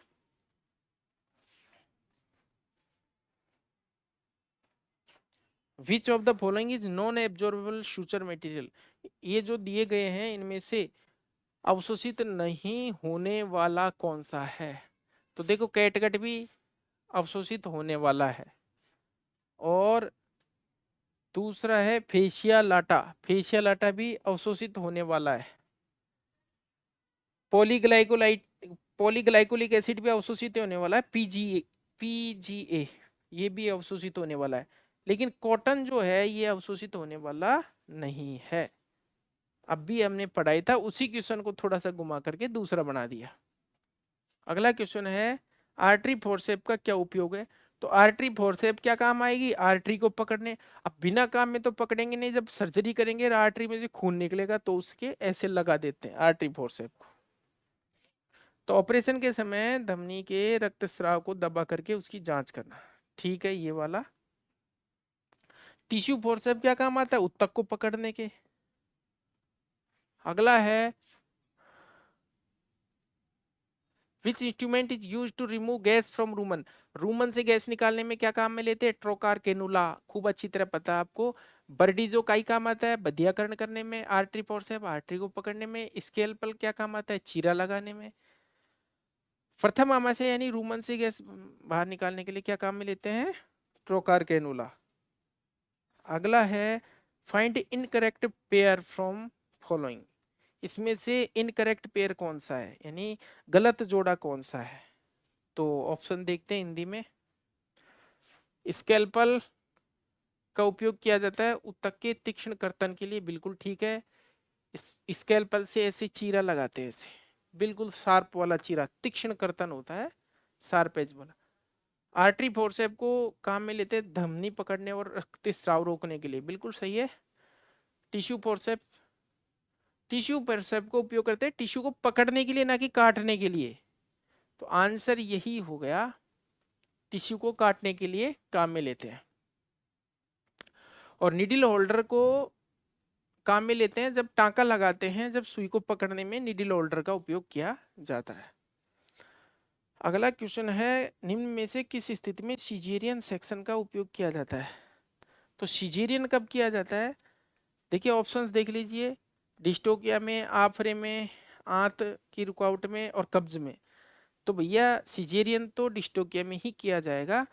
विच of the following is non absorbable suture material? ये जो दिए गए हैं इनमें से अवशोषित नहीं होने वाला कौन सा है? तो देखो कैटगट भी अवशोषित होने वाला है, और दूसरा है फेशिया लाटा, फेशिया लाटा भी अवशोषित होने वाला है। पॉलीग्लाइकोलाइट, पॉलीग्लाइकोलिक एसिड भी अवशोषित होने वाला है। पीजीए, पीजीए ये भी अवशोषित होने वाला है। लेकिन कॉटन जो है ये अवशोषित होने वाला नहीं है। अब भी हमने पढ़ाई था, उसी क्वेश्चन को थोड़ा सा घुमा करके दूसरा बना दिया। अगला क्वेश्चन है, आर्टरी फोर्सेप का क्या उपयोग है? तो आर्टरी फोर्सेप क्या काम आएगी? आर्टरी को पकड़ने। अब बिना काम में तो पकड़ेंगे नहीं, जब सर्जरी करेंगे आर्टरी में से खून निकलेगा तो उसके ऐसे लगा देते हैं आर्टरी फोर्सेप को। तो ऑपरेशन के समय धमनी के रक्तस्राव को दबा करके उसकी जांच करना। ठीक है, ये वाला। टिश्यू फोर्सेप क्या काम आता है? ऊतक को पकड़ने के। अगला है which instrument is use to remove gas from rumen? Rumen से गैस निकालने में क्या काम में लेते हैं? ट्रोकार केनुला, खूब अच्छी तरह पता है आपको। बर्डीजो का ही काम आता है बधियाकरण करने में। आर्टरी फोर्सेप आर्टरी को पकड़ने में। स्केलपल क्या काम आता है? चीरा लगाने में। प्रथम आमाशय यानी रूमन से गैस बाहर निकालने के लिए क्या काम में लेते हैं? ट्रोकार केनुला। अगला है find incorrect pair from following. इसमें से इनकरेक्ट पेयर कौन सा है, यानी गलत जोड़ा कौन सा है? तो ऑप्शन देखते हैं हिंदी में। स्केलपल का उपयोग किया जाता है ऊतक के तीक्ष्ण कर्तन के लिए, बिल्कुल ठीक है। स्केलपल से ऐसे चीरा लगाते हैं, ऐसे बिल्कुल शार्प वाला चीरा, तीक्ष्ण कर्तन होता है, शार्प एज वाला। आर्टरी फोर्सेप को काम में लेते हैं धमनी पकड़ने और रक्तस्राव रोकने के लिए, बिल्कुल सही है। टिश्यू फोर्सेप, टिश्यू फोर्सेप को उपयोग करते हैं टिश्यू को पकड़ने के लिए, ना कि काटने के लिए। तो आंसर यही हो गया, टिश्यू को काटने के लिए काम में लेते हैं। और निडल होल्डर को काम में लेते हैं जब टांका लगाते हैं, जब सुई को पकड़ने में निडल होल्डर का उपयोग किया जाता है। अगला क्वेश्चन है निम्न में से किस स्थिति में सिजेरियन सेक्शन का उपयोग किया जाता है? तो सिजेरियन कब किया जाता है? देखिए ऑप्शंस देख लीजिए। डिस्टोकिया में, आफरे में, आंत की रुकावट में और कब्ज में। तो भैया सिजेरियन तो डिस्टोकिया में ही किया जाएगा।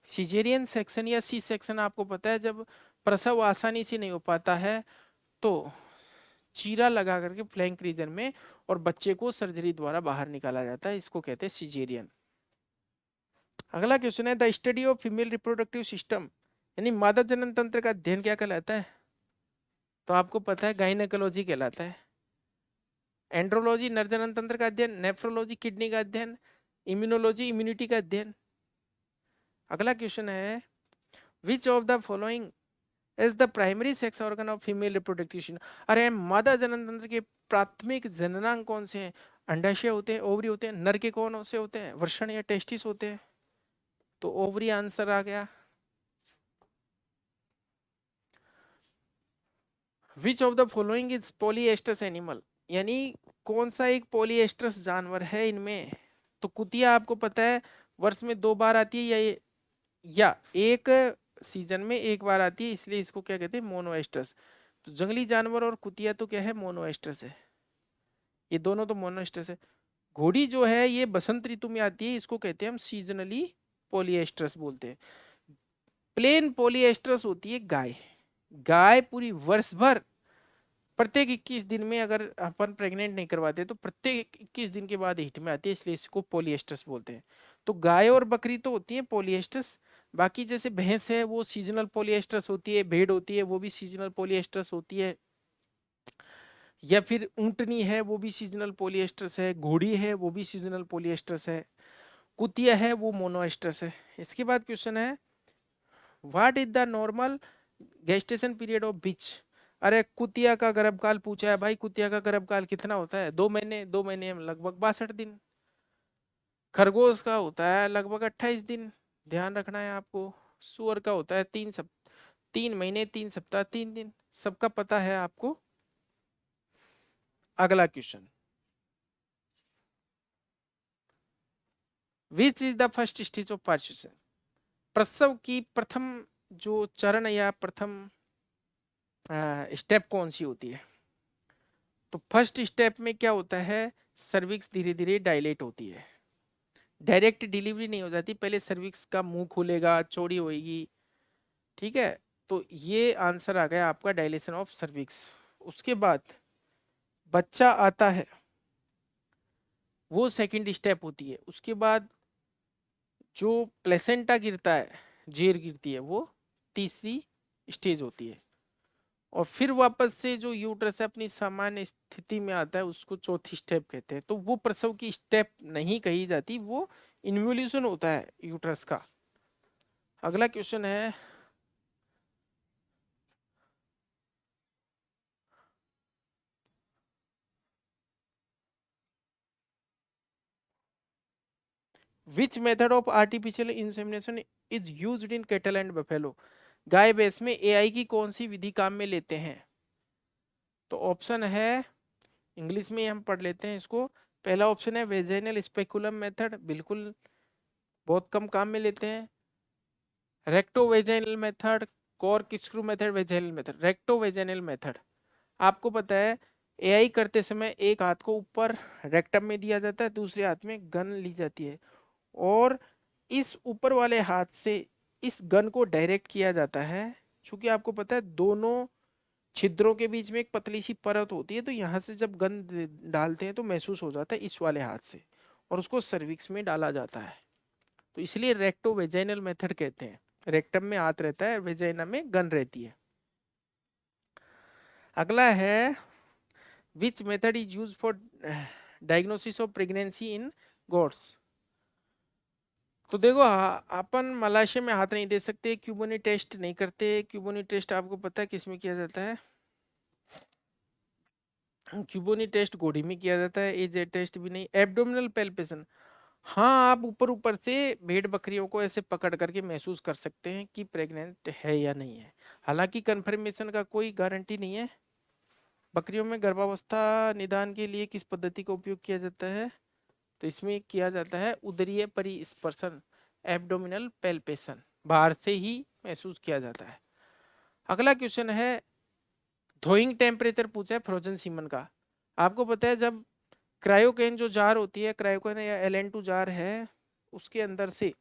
सिजेरियन सेक्शन या सी सेक्शन आपको पता है, जब प्रसव आसानी से नहीं हो पाता है तो चीरा लगा करके फ्लैंक रीजन में और बच्चे को सर्जरी द्वारा बाहर निकाला जाता है, इसको कहते हैं सिजेरियन। अगला क्वेश्चन है the study of female reproductive system यानी मादा जनन तंत्र का अध्ययन क्या कहलाता है? तो आपको पता है गायनेकोलॉजी कहलाता है। एंड्रोलॉजी नर जनन तंत्र का अध्ययन, नेफ्रोलॉजी किडनी का अध्ययन, इम्यूनोलॉजी इम्यूनिटी का अध्ययन। अगला क्वेश्चन है which of the following is the primary sex organ of female reproductive system? अरे मादा जनन तंत्र के प्राथमिक जननांग कौन से हैं? अंडाशय होते हैं, ओवरी होते हैं। नर के कौन से होते हैं? वृषण या टेस्टिस होते हैं। तो ओवरी आंसर आ गया। Which of the following is polyestrous animal यानी कौन सा एक पॉलीएस्ट्रस जानवर है इनमें? तो कुतिया आपको पता है वर्ष में 2 बार आती है, या एक सीजन में 1 बार आती है, इसलिए इसको क्या कहते हैं? मोनोएस्ट्रस। तो जंगली जानवर और कुतिया तो क्या है? मोनोएस्ट्रस है। ये दोनों तो मोनोएस्ट्रस है। घोड़ी जो है ये बसंत ऋतु में आती है, इसको कहते हैं हम सीजनली पॉलीएस्ट्रस बोलते हैं। प्लेन पॉलीएस्ट्रस होती है गाय। गाय पूरी वर्ष भर प्रत्येक 21 दिन में, अगर अपन प्रेग्नेंट नहीं करवाते तो प्रत्येक 21 दिन के बाद हिट में आती है, इसलिए इसको पॉलीएस्ट्रस बोलते हैं। तो गाय और बकरी तो होती है पॉलीएस्ट्रस। बाकी जैसे भैंस है वो सीजनल पॉलीएस्ट्रस होती है, भेड़ होती है वो भी सीजनल पॉलीएस्ट्रस होती है, या फिर ऊंटनी है वो भी सीजनल पॉलीएस्ट्रस है, घोड़ी है वो भी सीजनल पॉलीएस्ट्रस है, कुतिया है वो मोनोएस्ट्रस है। इसके बाद क्वेश्चन है what is the normal gestation period of bitch? अरे कुतिया का गर्भकाल पूछा है भाई, कुतिया का गर्भकाल कितना होता है? 2 महीने, 2 महीने में लगभग 62 दिन। खरगोश का होता है लगभग 28 दिन, ध्यान रखना है आपको। सुअर का होता है 3 महीने 3 सप्ताह 3 दिन, सबका पता है आपको। अगला question which is the first stage of parturition? प्रसव की प्रथम जो चरण या प्रथम स्टेप कौन सी होती है? तो फर्स्ट स्टेप में क्या होता है? सर्विक्स धीरे धीरे डायलेट होती है, डायरेक्ट डिलीवरी नहीं हो जाती, पहले सर्विक्स का मुंह खुलेगा, चौड़ी होएगी, ठीक है। तो ये आंसर आ गया आपका, डायलेशन ऑफ सर्विक्स। उसके बाद बच्चा आता है, वो सेकंड स्टेप होती है। उसके बाद जो प्लेसेंटा गिरता है, जेर गिरती है, वो तीसरी स्टेज होती है। और फिर वापस से जो यूट्रस अपनी सामान्य स्थिति में आता है उसको चौथी स्टेप कहते हैं। तो वो प्रसव की स्टेप नहीं कही जाती, वो इन्वोल्यूशन होता है यूट्रस का। अगला क्वेश्चन है, which method of artificial insemination is used in cattle and buffalo. गाय भैंस में एआई की कौन सी विधि काम में लेते हैं? तो ऑप्शन है, इंग्लिश में हम पढ़ लेते हैं इसको। पहला ऑप्शन है वेजाइनल स्पेकुलम मेथड, बिल्कुल बहुत कम काम में लेते हैं। Recto vaginal method, cork screw method, vaginal method. Recto vaginal method, आपको पता है एआई करते समय एक हाथ को ऊपर रेक्टम में दिया जाता है, दूसरे हाथ में गन ली जाती है, और इस ऊपर वाले हाथ से इस गन को डायरेक्ट किया जाता है। क्योंकि आपको पता है दोनों छिद्रों के बीच में एक पतली सी परत होती है, तो यहाँ से जब गन डालते हैं तो महसूस हो जाता है इस वाले हाथ से, और उसको सर्विक्स में डाला जाता है। तो इसलिए रेक्टो वेजाइनल मेथड कहते हैं। रेक्टम में हाथ रहता है, वेजाइना में गन रहती है। अगला है, which method is use for diagnosis of pregnancy in goats. तो देखो अपन मलाशय में हाथ नहीं दे सकते, क्यूबोनी टेस्ट नहीं करते। क्यूबोनी टेस्ट आपको पता है किस में किया जाता है? क्यूबोनी टेस्ट घोड़ी में किया जाता है, एजे टेस्ट भी नहीं। एब्डोमिनल पेल्पेशन, हाँ आप ऊपर ऊपर से भेड़ बकरियों को ऐसे पकड़ करके महसूस कर सकते हैं कि प्रेग्नेंट है या नहीं है। हालांकि कंफर्मेशन का कोई गारंटी नहीं है। बकरियों में गर्भावस्था निदान के लिए किस पद्धति का उपयोग किया जाता है? तो इसमें किया जाता है उदरीय परिस्पर्शन, एब्डोमिनल पेल्पेशन, बाहर से ही महसूस किया जाता है। अगला क्वेश्चन है, थ्रोइंग टेम्परेचर पूछा है फ्रोजन सीमन का। आपको पता है जब क्रायोकेन जो जार होती है, क्रायोकेन या LN2 जार है, उसके अंदर से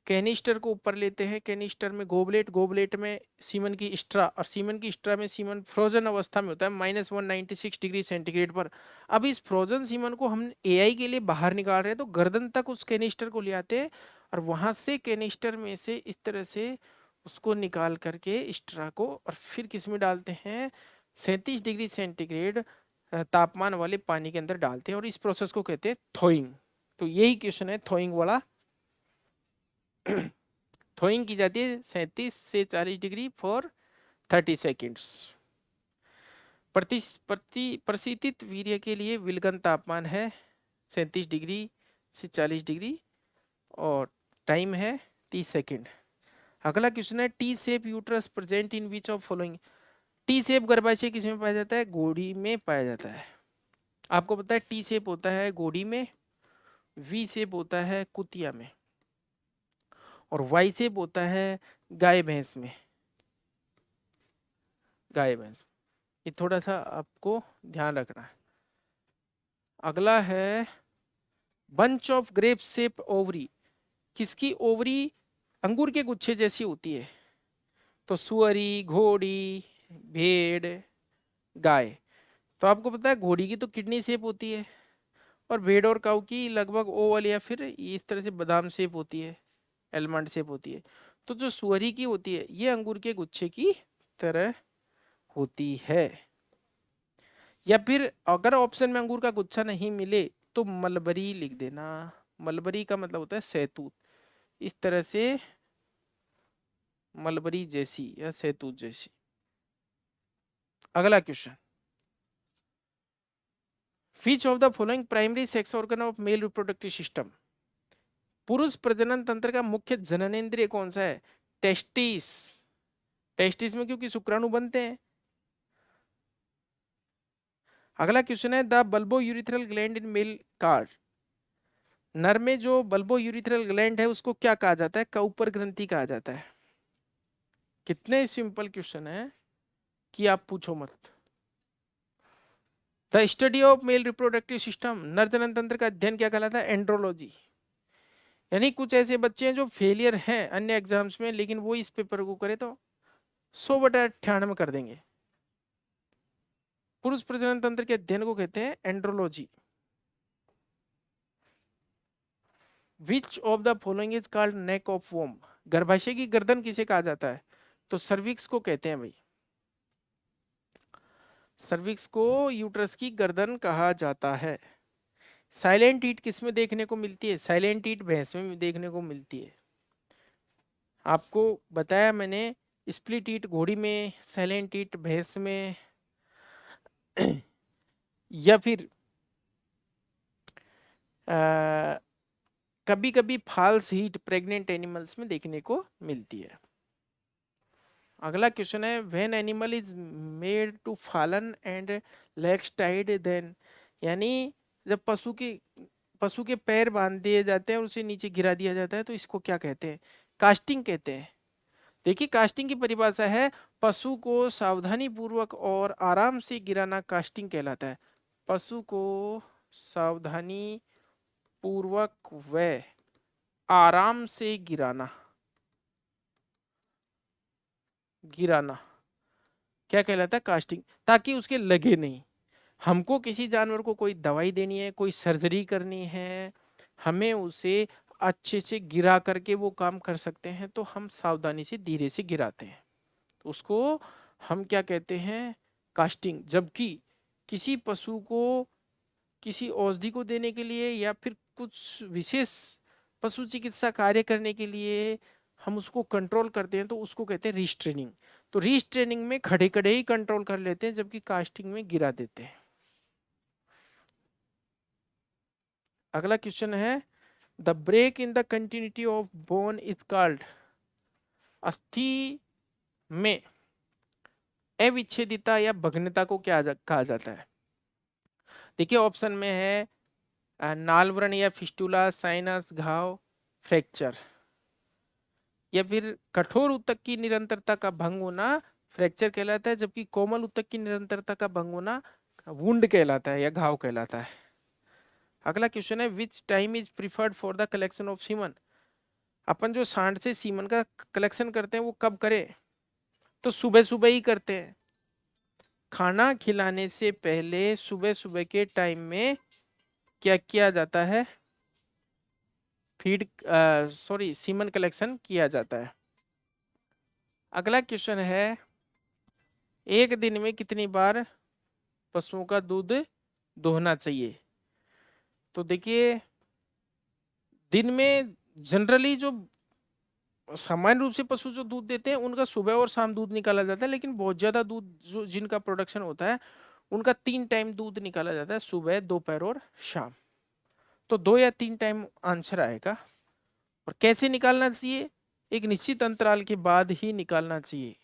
कैनिस्टर को ऊपर लेते हैं, कैनिस्टर में गोबलेट, गोबलेट में सीमन की स्ट्रा, और सीमन की स्ट्रा में सीमन फ्रोजन अवस्था में होता है -196 डिग्री सेंटीग्रेड पर। अब इस फ्रोजन सीमन को हम एआई के लिए बाहर निकाल रहे हैं, तो गर्दन तक उस कैनिस्टर को ले आते हैं, और वहां से कैनिस्टर में से इस तरह से उसको निकाल करके स्ट्रा को, और फिर किस में डालते हैं? 37 डिग्री सेंटीग्रेड तापमान वाले पानी के अंदर डालते हैं, और इस प्रोसेस को कहते हैं थोइंग। तो यही क्वेश्चन है थोइंग वाला। थ्रोइंग की जाती है 37 से 40 डिग्री फॉर 30 सेकेंड्स। प्रशीतित वीर्य के लिए विलगन तापमान है 37 डिग्री से 40 डिग्री, और टाइम है 30 सेकेंड। अगला क्वेश्चन है, T shape uterus present in which of following. T shape गर्भाशय किस में पाया जाता है? घोड़ी में पाया जाता है। आपको पता है टी सेप होता है घोड़ी में, वी सेप होता है कुतिया में, और वाई सेप होता है गाय भैंस में। गाय भैंस, ये थोड़ा सा आपको ध्यान रखना है। अगला है, bunch of grape shape ovary, किसकी ओवरी अंगूर के गुच्छे जैसी होती है? तो सुअरी, घोड़ी, भेड़, गाय। तो आपको पता है घोड़ी की तो किडनी शेप होती है, और भेड़ और काऊ की लगभग ओवल या फिर इस तरह से बादाम शेप होती है, एलमंड शेप होती है। तो जो सुअरी की होती है ये अंगूर के गुच्छे की तरह होती है। या फिर अगर ऑप्शन में अंगूर का गुच्छा नहीं मिले तो मलबरी लिख देना। मलबरी का मतलब होता है सहतूत, इस तरह से मलबरी जैसी या सहतूत जैसी। अगला question, which of the following primary sex organ of male reproductive system. पुरुष प्रजनन तंत्र का मुख्य जननेंद्रिय कौन सा है? टेस्टिस। टेस्टिस में क्योंकि शुक्राणु बनते हैं। अगला क्वेश्चन है, the bulbo urethral gland in male card. नर में जो बल्बो यूरिथ्रल ग्लैंड है उसको क्या कहा जाता है? काउपर ग्रंथि कहा जाता है। कितने सिंपल क्वेश्चन है कि आप पूछो मत। The study of male reproductive system, नर जनन तंत्र का अध्ययन क्या कहलाता है? एंड्रोलॉजी। यानी कुछ ऐसे बच्चे हैं जो फेलियर हैं अन्य एग्जाम्स में, लेकिन वो इस पेपर को करे तो 100/98 कर देंगे। पुरुष प्रजनन तंत्र के अध्ययन को कहते हैं andrology. Which of the following is called neck of womb, गर्भाशय की गर्दन किसे कहा जाता है? तो सर्विक्स को कहते हैं भाई। सर्विक्स को यूट्रस की गर्दन कहा जाता है। साइलेंट ईट किस में देखने को मिलती है? साइलेंट ईट भैंस में देखने को मिलती है। आपको बताया मैंने, स्प्लिट ईट घोड़ी में, साइलेंट ईट भैंस में, या फिर कभी कभी फॉल्स हीट प्रेग्नेंट एनिमल्स में देखने को मिलती है। अगला क्वेश्चन है, when animal is made to fallen and legs tied then, यानी जब पशु के पैर बांध दिए जाते हैं और उसे नीचे गिरा दिया जाता है तो इसको क्या कहते हैं? कास्टिंग कहते हैं। देखिए, कास्टिंग की परिभाषा है, पशु को सावधानी पूर्वक और आराम से गिराना कास्टिंग कहलाता है। पशु को सावधानी पूर्वक व आराम से गिराना गिराना क्या कहलाता है? कास्टिंग। ताकि उसके लगे नहीं। हमको किसी जानवर को कोई दवाई देनी है, कोई सर्जरी करनी है, हमें उसे अच्छे से गिरा करके वो काम कर सकते हैं, तो हम सावधानी से धीरे से गिराते हैं, तो उसको हम क्या कहते हैं? कास्टिंग। जबकि किसी पशु को किसी औषधि को देने के लिए या फिर कुछ विशेष पशु चिकित्सा कार्य करने के लिए हम उसको कंट्रोल करते हैं, तो उसको कहते हैं रिस्ट्रेनिंग। तो रिस्ट्रेनिंग में खड़े खड़े ही कंट्रोल कर लेते हैं, जबकि कास्टिंग में गिरा देते हैं। अगला क्वेश्चन है, the break in the continuity of bone is called, अस्थि में अविच्छेदिता या भग्नता को क्या कहा जाता है? देखिए, ऑप्शन में है नालव्रण या फिस्टुला, साइनस, घाव, फ्रैक्चर, या फिर कठोर ऊतक की निरंतरता का भंग होना फ्रैक्चर कहलाता है, जबकि कोमल ऊतक की निरंतरता का भंग होना वुंड कहलाता है या घाव कहलाता है। अगला क्वेश्चन है, which time is preferred for the collection of semen, अपन जो सांड से सीमन का कलेक्शन करते हैं वो कब करें? तो सुबह सुबह ही करते हैं। खाना खिलाने से पहले सुबह सुबह के टाइम में क्या किया जाता है? फीड सॉरी सीमन कलेक्शन किया जाता है। अगला क्वेश्चन है, एक दिन में कितनी बार पशुओं का दूध दोहना चाहिए? तो देखिए, दिन में जनरली जो सामान्य रूप से पशु जो दूध देते हैं उनका सुबह और शाम दूध निकाला जाता है, लेकिन बहुत ज्यादा दूध जो जिनका प्रोडक्शन होता है उनका 3 टाइम दूध निकाला जाता है, सुबह, दोपहर और शाम। तो 2 या 3 टाइम आंसर आएगा। और कैसे निकालना चाहिए? एक निश्चित अंतराल के बाद ही निकालना चाहिए,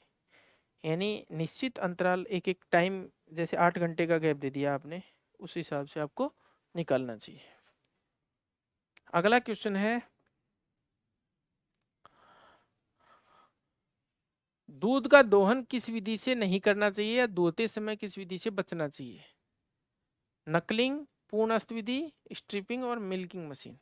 यानी निश्चित अंतराल, एक एक टाइम, जैसे 8 घंटे का गैप दे दिया आपने, उस हिसाब से आपको निकालना चाहिए। अगला क्वेश्चन है, दूध का दोहन किस विधि से नहीं करना चाहिए या दोहते समय किस विधि से बचना चाहिए? नकलिंग, पूर्ण अस्त विधि, स्ट्रिपिंग और मिल्किंग मशीन।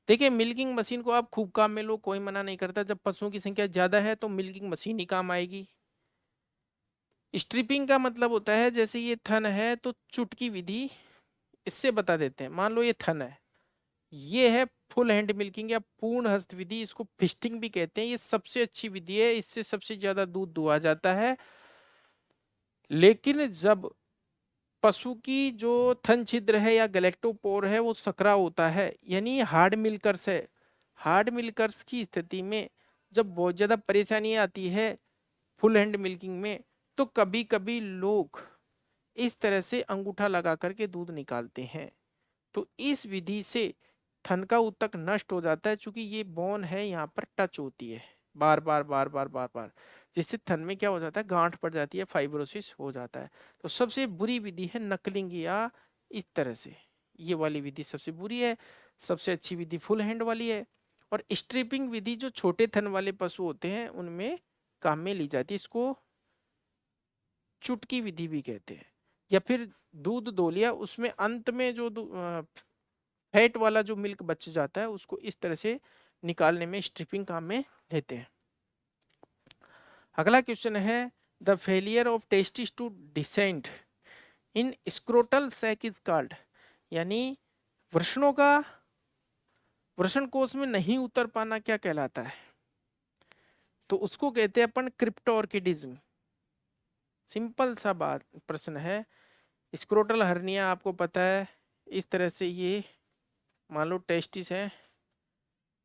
देखिए, मिल्किंग मशीन को आप खूब काम में लो, कोई मना नहीं करता। जब पशुओं की संख्या ज्यादा है तो मिल्किंग मशीन ही काम आएगी। स्ट्रिपिंग का मतलब होता है, जैसे ये थन है तो चुटकी विधि, इससे बता देते हैं। मान लो ये थन है, ये है फुल हैंड मिल्किंग या पूर्ण हस्त विधि, इसको फिस्टिंग भी कहते हैं। ये सबसे अच्छी विधि है, इससे सबसे ज्यादा दूध दुहा जाता है। लेकिन जब पशु की जो थन छिद्र है या गैलेक्टोपोर है वो सकरा होता है, यानी हार्ड मिल्कर्स है, हार्ड मिल्कर्स की स्थिति में जब बहुत ज्यादा परेशानी आती है फुल हैंड मिल्किंग में, तो कभी कभी लोग इस तरह से अंगूठा लगा करके दूध निकालते हैं। तो इस विधि से थन का ऊतक नष्ट हो जाता है, क्योंकि ये बोन है यहाँ पर टच होती है बार बार बार बार बार बार, जिससे थन में क्या हो जाता है? गांठ पड़ जाती है, फाइब्रोसिस हो जाता है। तो सबसे बुरी विधि है नकलिंग, या इस तरह से ये वाली विधि सबसे बुरी है। सबसे अच्छी विधि फुल हैंड वाली है। और स्ट्रिपिंग विधि जो छोटे थन वाले पशु होते हैं उनमें काम में ली जाती है, इसको चुटकी विधि भी कहते हैं। या फिर दूध दो लिया, उसमें अंत में जो फैट वाला जो मिल्क बच जाता है उसको इस तरह से निकालने में स्ट्रिपिंग काम में लेते हैं। अगला क्वेश्चन है, the failure of testis to descent in scrotal sac is called, यानी वृषणों का वृषण कोश में नहीं उतर पाना क्या कहलाता है? तो उसको कहते हैं अपन क्रिप्टोर्किडिज्म। सिंपल सा बात प्रश्न है। स्क्रोटल हर्निया आपको पता है, इस तरह से ये मान लो टेस्टिस है,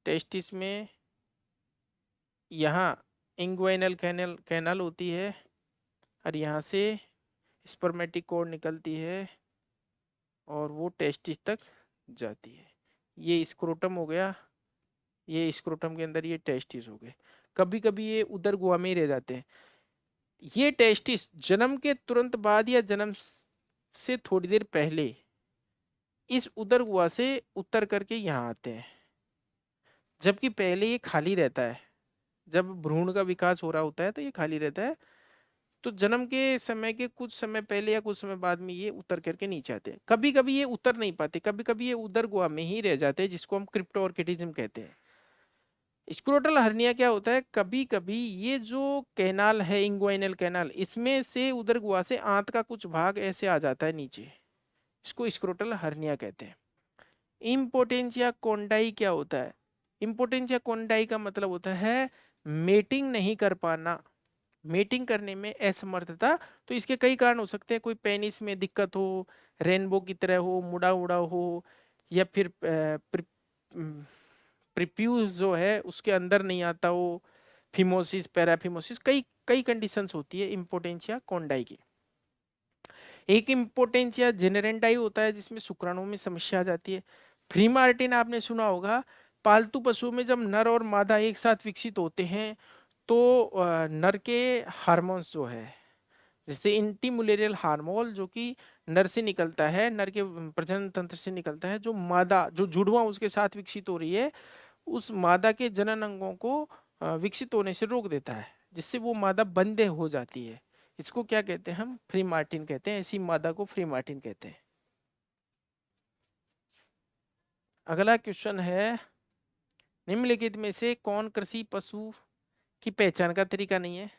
टेस्टिस में यहाँ इंग्वाइनल कैनल होती है और यहाँ से स्पर्मेटिक कोड निकलती है और वो टेस्टिस तक जाती है। ये स्क्रोटम हो गया, ये स्क्रोटम के अंदर ये टेस्टिस हो गए। कभी कभी ये उदर गुहा में ही रह जाते हैं। ये टेस्टिस जन्म के तुरंत बाद या जन्म से थोड़ी देर पहले इस उदर गुहा से उतर करके यहाँ आते हैं, जबकि पहले ये खाली रहता है। जब भ्रूण का विकास हो रहा होता है तो ये खाली रहता है, तो जन्म के समय के कुछ समय पहले या कुछ समय बाद में ये उतर करके नीचे आते हैं। कभी कभी ये उतर नहीं पाते, कभी कभी ये उदर गुहा में ही रह जाते हैं, जिसको हम क्रिप्टोऑर्किडिज्म कहते हैं। स्क्रोटल हर्निया क्या होता है, कभी कभी ये जो कैनाल है इंग्वाइनल कैनाल, इसमें से उदर गुहा से आंत का कुछ भाग ऐसे आ जाता है नीचे, इसको स्क्रोटल हर्निया कहते हैं। इम्पोटेंशिया कोंडाई क्या होता है, इम्पोटेंशिया कोंडाई का मतलब होता है मेटिंग नहीं कर पाना, मेटिंग करने में असमर्थता। तो इसके कई कारण हो सकते हैं, कोई पेनिस में दिक्कत हो, रेनबो की तरह हो, मुड़ा उड़ा हो, या फिर प्रिप्यूस जो है उसके अंदर नहीं आता हो, फिमोसिस, पैराफिमोसिस, कई कई कंडीशंस होती है इम्पोटेंशिया कोंडाई की। एक इम्पोटेंशिया जेनेरेंटाई होता है जिसमें शुक्राणुओं में समस्या आ जाती है। फ्री मार्टिन आपने सुना होगा, पालतू पशुओं में जब नर और मादा एक साथ विकसित होते हैं तो नर के हार्मोन्स जो है, जैसे इंटीमुलेरियल हार्मोन जो कि नर से निकलता है, नर के प्रजनन तंत्र से निकलता है, जो मादा जो जुड़वा उसके साथ विकसित हो रही है, उस मादा के जनन अंगों को विकसित होने से रोक देता है, जिससे वो मादा बंदे हो जाती है। इसको क्या कहते हैं, हम फ्री मार्टिन कहते हैं, ऐसी मादा को फ्री मार्टिन कहते हैं। अगला क्वेश्चन है, निम्नलिखित में से कौन कृषि पशु की पहचान का तरीका नहीं है?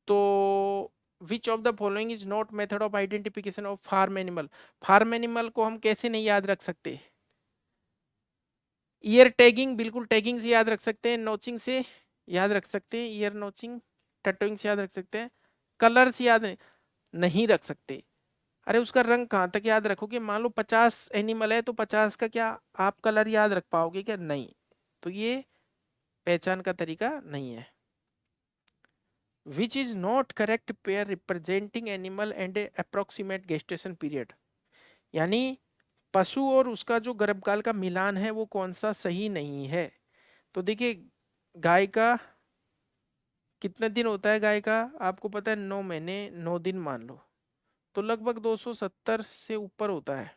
तो which of the following is not method of identification of farm animal? Farm animal को हम कैसे नहीं याद रख सकते? ईयर टैगिंग, बिल्कुल टैगिंग से याद रख सकते हैं, नोचिंग से याद रख सकते हैं, ईयर नोचिंग, टैटूइंग से याद रख सकते हैं, कलर से याद नहीं रख सकते। अरे उसका रंग कहाँ तक याद रखोगे? मान लो 50 एनिमल है तो 50 का क्या आप कलर याद रख पाओगे क्या? नहीं। तो ये पहचान का तरीका नहीं है। Which is not correct pair representing animal and approximate gestation period? यानी पशु और उसका जो गर्भकाल का मिलान है वो कौन सा सही नहीं है? तो देखिए, गाय का कितना दिन होता है? गाय का आपको पता है 9 महीने 9 दिन मान लो, तो लगभग 270 से ऊपर होता है।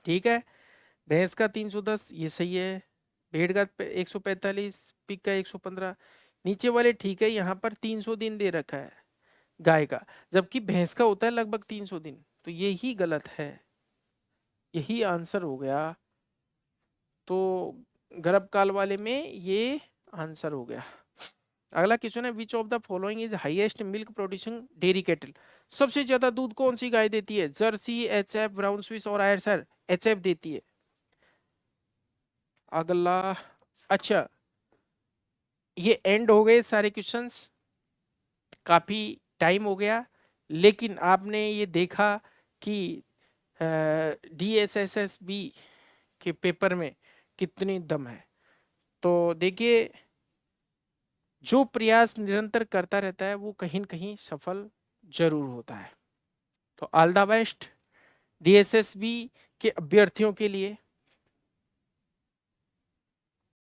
ठीक है। भैंस का 310, ये सही है। भेड़ का 145, पिग का 115, नीचे वाले ठीक है। यहाँ पर 300 दिन दे रखा है गाय का, जबकि भैंस का होता है लगभग 300 दिन, तो यही गलत है, यही आंसर हो गया। तो गर्भकाल वाले में ये आंसर हो गया। अगला क्वेश्चन है, which of the following is highest milk producing dairy cattle? सबसे ज्यादा दूध कौन सी गाय देती है? जर्सी, एचएफ, ब्राउन स्विस और आयरशर? एचएफ देती है। अगला, अच्छा, ये एंड हो गए सारे क्वेश्चंस, काफी टाइम हो गया, लेकिन आपने ये देखा कि डीएसएसएसबी के पेपर में कितनी दम है। तो देखिए, जो प्रयास निरंतर करता रहता है वो कहीं न कहीं सफल जरूर होता है। तो ऑल द बेस्ट डीएसएसबी के अभ्यर्थियों के लिए।